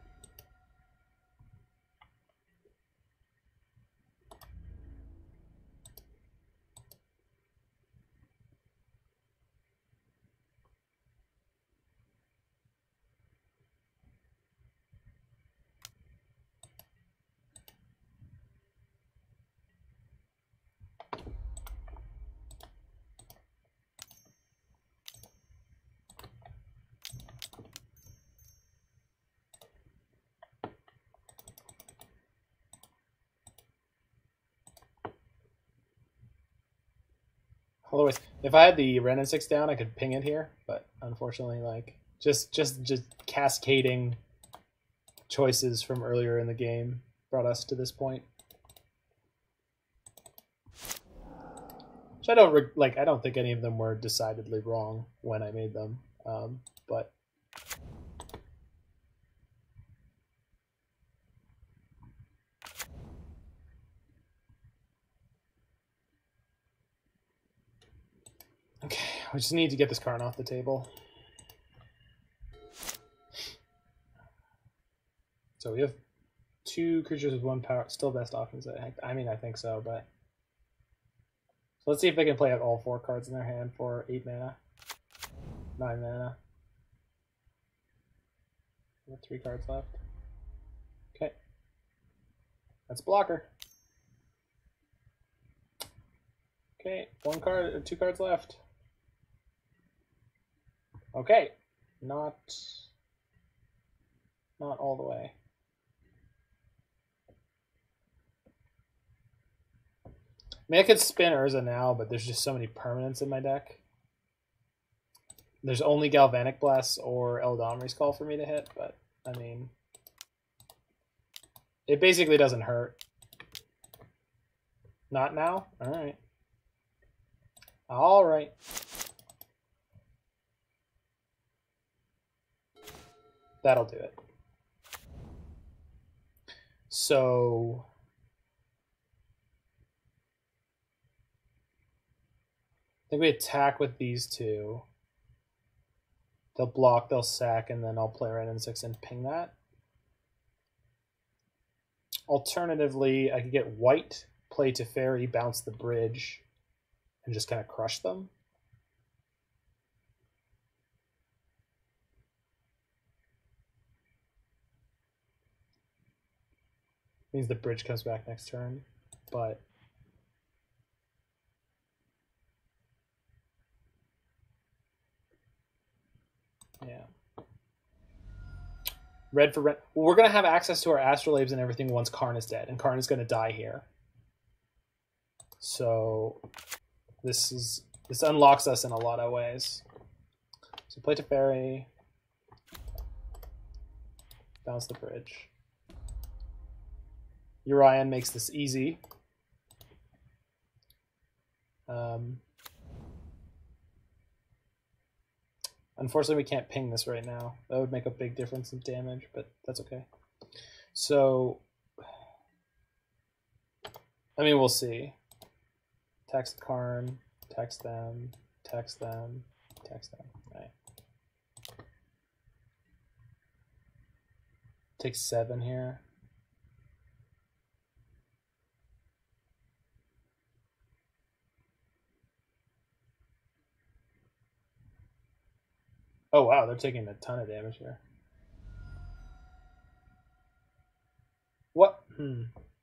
S1: Otherwise, if I had the Ren and 6 down, I could ping it here, but unfortunately, like just cascading choices from earlier in the game brought us to this point. Which I don't like. I don't think any of them were decidedly wrong when I made them, but. Okay, we just need to get this Karn off the table. So we have 2 creatures with 1 power. Still best offense. I mean, I think so, but... So let's see if they can play out all 4 cards in their hand for 8 mana. 9 mana. We have 3 cards left. Okay. That's blocker. Okay, 2 cards left. Okay, not all the way. I mean, I could spin Urza now, but there's just so many permanents in my deck. There's only Galvanic Blast or Eldamri's Call for me to hit, but I mean, it basically doesn't hurt. Not now? Alright. Alright. That'll do it. So I think we attack with these two. They'll block, they'll sack, and then I'll play right in 6 and ping that. Alternatively, I could get white, play Teferi, bounce the bridge, and just kind of crush them. Means the bridge comes back next turn, but yeah. Red for red. Well, we're going to have access to our astrolabes and everything once Karn is dead, and Karn is going to die here. So this unlocks us in a lot of ways. So play Teferi, bounce the bridge. Urian makes this easy. Unfortunately, we can't ping this right now. That would make a big difference in damage, but that's okay. So, I mean, we'll see. Tax Karn, tax them, tax them, tax them. All right. Take 7 here. Oh wow, they're taking a ton of damage here. What?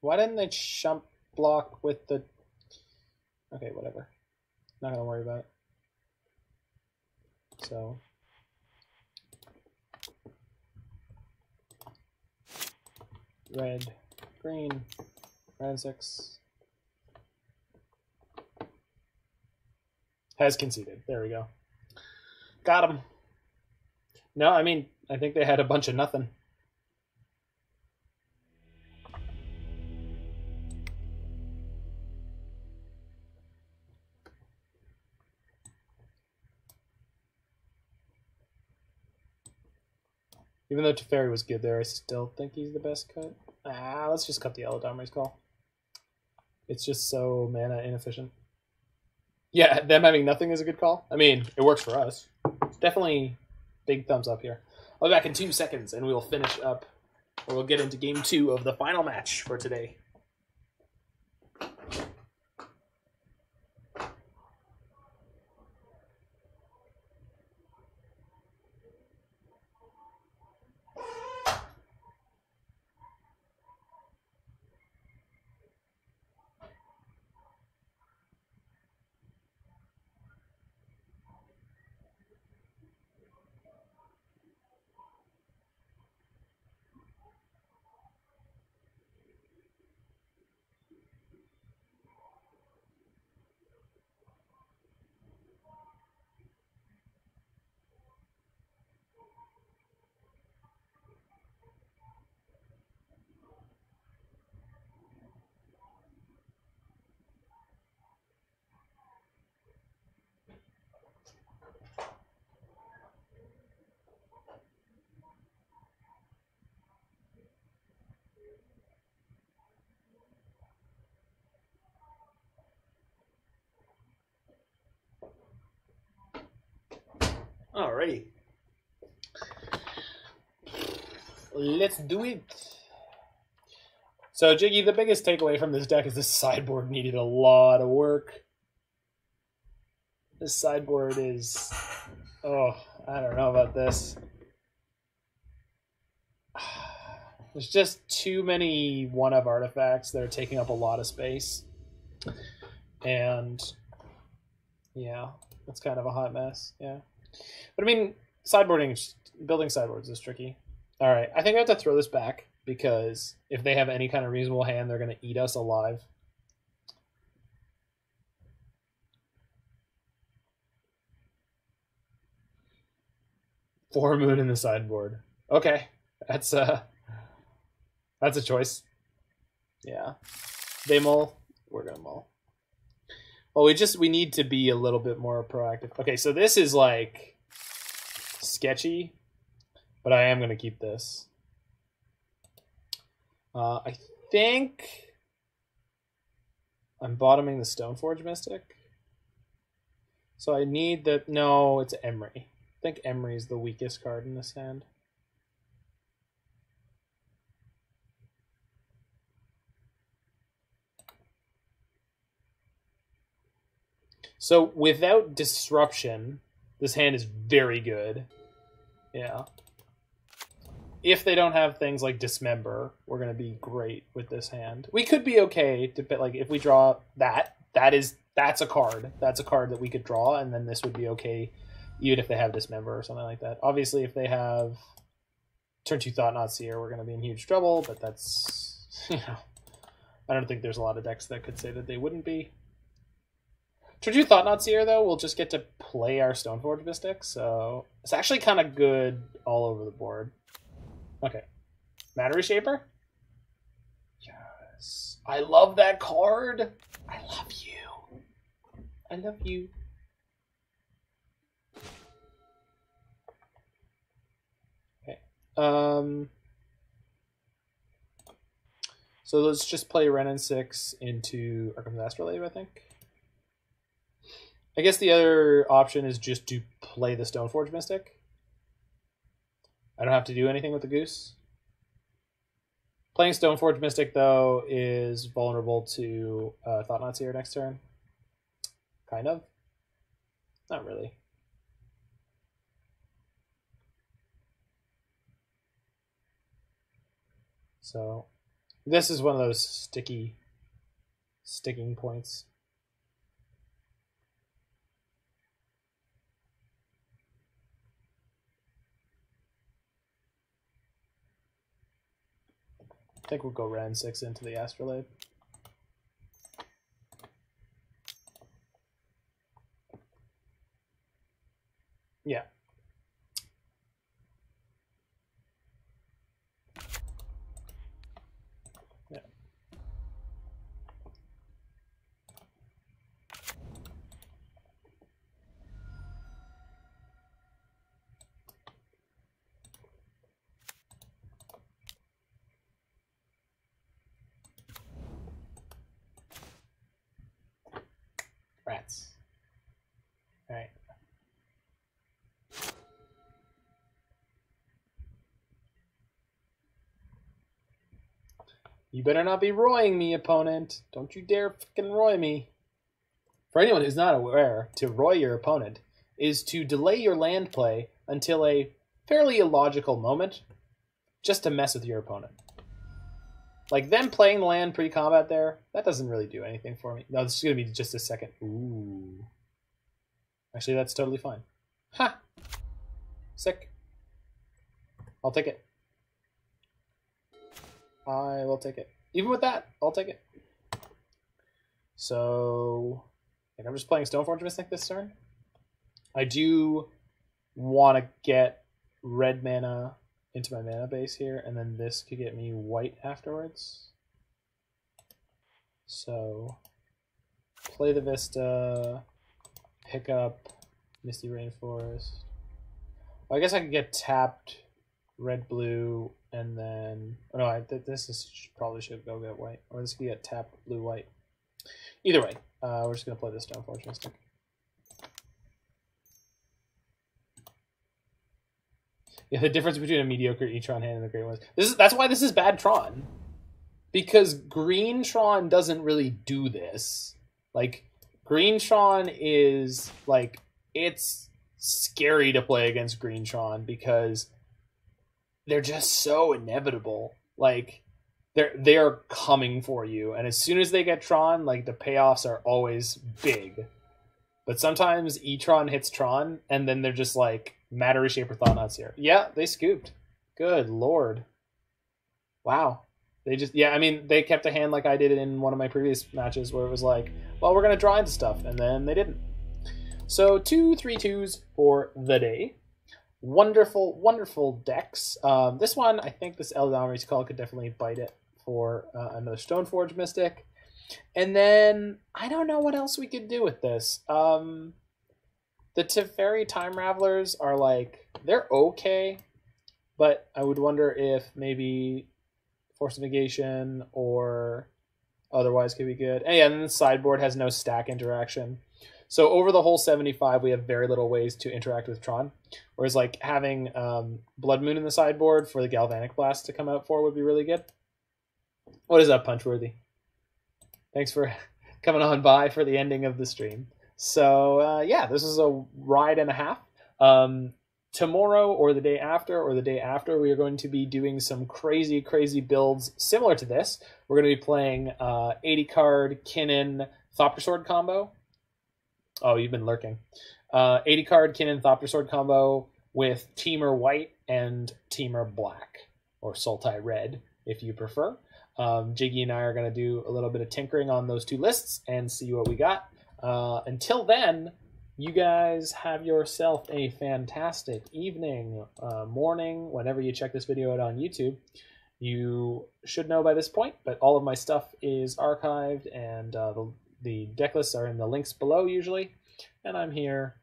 S1: Why didn't they jump block with the... Okay, whatever. Not gonna worry about it. So... Red, green, red 6. Has conceded. There we go. Got him. No, I mean, I think they had a bunch of nothing. Even though Teferi was good there, I still think he's the best cut. Let's just cut the Eladamri's Call. It's just so mana inefficient. Yeah, them having nothing is a good call. I mean, it works for us. It's definitely big thumbs up here. I'll be back in 2 seconds, and we'll finish up, or we'll get into game 2 of the final match for today. Alrighty. Let's do it. So, Jiggy, the biggest takeaway from this deck is this sideboard needed a lot of work. This sideboard is... Oh, I don't know about this. There's just too many one-of artifacts that are taking up a lot of space. And, yeah, it's kind of a hot mess, yeah. But I mean, building sideboards is tricky. All right, I think I have to throw this back because if they have any kind of reasonable hand, they're going to eat us alive. Four moon in the sideboard. Okay, That's a choice. Yeah. They mull. We're gonna mull. Well, we need to be a little bit more proactive. Okay, so this is like sketchy, but I am gonna keep this. I think I'm bottoming the Stoneforge Mystic. So I need the... No, it's Emry. I think Emry is the weakest card in this hand. So without disruption, this hand is very good. Yeah. If they don't have things like Dismember, we're going to be great with this hand. We could be okay to, like, if we draw that, that's a card. That's a card that we could draw, and then this would be okay even if they have Dismember or something like that. Obviously, if they have turn 2 Thought-Knot Seer, we're going to be in huge trouble, but that's, you know, I don't think there's a lot of decks that could say that they wouldn't be. Turn 2 Thought-Knot Seer, though, we'll just get to play our Stoneforge Mystic, so it's actually kind of good all over the board. Okay. Matter Reshaper? Yes. I love that card. I love you. I love you. Okay. So let's just play Renin 6 into Arcum's Astrolabe, I think. I guess the other option is just to play the Stoneforge Mystic. I don't have to do anything with the Goose. Playing Stoneforge Mystic, though, is vulnerable to Thought-Knot Seer next turn. Kind of. Not really. So this is one of those sticking points. I think we'll go Ren 6 into the Astrolabe. Yeah. Yeah. Rats. All right. You better not be roying me, opponent. Don't you dare fucking roy me. For anyone who's not aware, to roy your opponent is to delay your land play until a fairly illogical moment just to mess with your opponent. Like them playing the land pre-combat there, that doesn't really do anything for me. No, this is going to be just a second. Ooh. Actually, that's totally fine. Ha! Sick. I'll take it. I will take it. Even with that, I'll take it. So, I think I'm just playing Stoneforge Mystic this turn. I do want to get red mana into my mana base here, and then this could get me white afterwards. So, play the Vista, pick up Misty Rainforest. Well, I guess I could get tapped red-blue, and then... Oh, no, this is probably should go get white. Or this could get tapped blue-white. Either way, we're just going to play this Stoneforge Mystic. Yeah, the difference between a mediocre E-Tron hand and a great one. That's why this is bad Tron. Because green Tron doesn't really do this. Like, green Tron is, like, it's scary to play against green Tron because they're just so inevitable. Like, they're coming for you. And as soon as they get Tron, like, the payoffs are always big. But sometimes E-Tron hits Tron, and then they're just like, Matter Reshaper Thought-Knot Seer. Yeah, they scooped. Good lord. Wow. They just, yeah, I mean, they kept a hand like I did in one of my previous matches where it was like, well, we're going to draw into stuff, and then they didn't. So 2 3-2s for the day. wonderful, wonderful decks. This one, I think this Eldamri's Call could definitely bite it for another Stoneforge Mystic. And then, I don't know what else we could do with this. The Teferi Time Ravelers are like, they're okay, but I would wonder if maybe Force of Negation or otherwise could be good. And yeah, and then the sideboard has no stack interaction. So over the whole 75, we have very little ways to interact with Tron. Whereas like having Blood Moon in the sideboard for the Galvanic Blast to come out for would be really good. What is up, Punchworthy? Thanks for coming on by for the ending of the stream. So yeah, this is a ride and a half. Tomorrow or the day after, we are going to be doing some crazy, crazy builds similar to this. We're going to be playing 80-card Kinnan Thopter Sword combo. Oh, you've been lurking. 80-card Kinnan Thopter Sword combo with Teamer White and Teamer Black, or Sultai Red, if you prefer. Jiggy and I are going to do a little bit of tinkering on those two lists and see what we got. Until then, you guys have yourself a fantastic evening, morning, whenever you check this video out on YouTube. You should know by this point, but all of my stuff is archived, and the deck lists are in the links below usually. And I'm here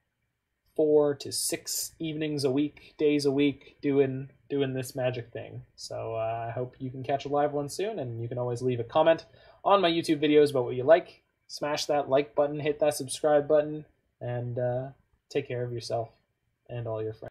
S1: 4 to 6 evenings a week, days a week, doing this magic thing. So I hope you can catch a live one soon, and you can always leave a comment on my YouTube videos about what you like. Smash that like button, hit that subscribe button, and take care of yourself and all your friends.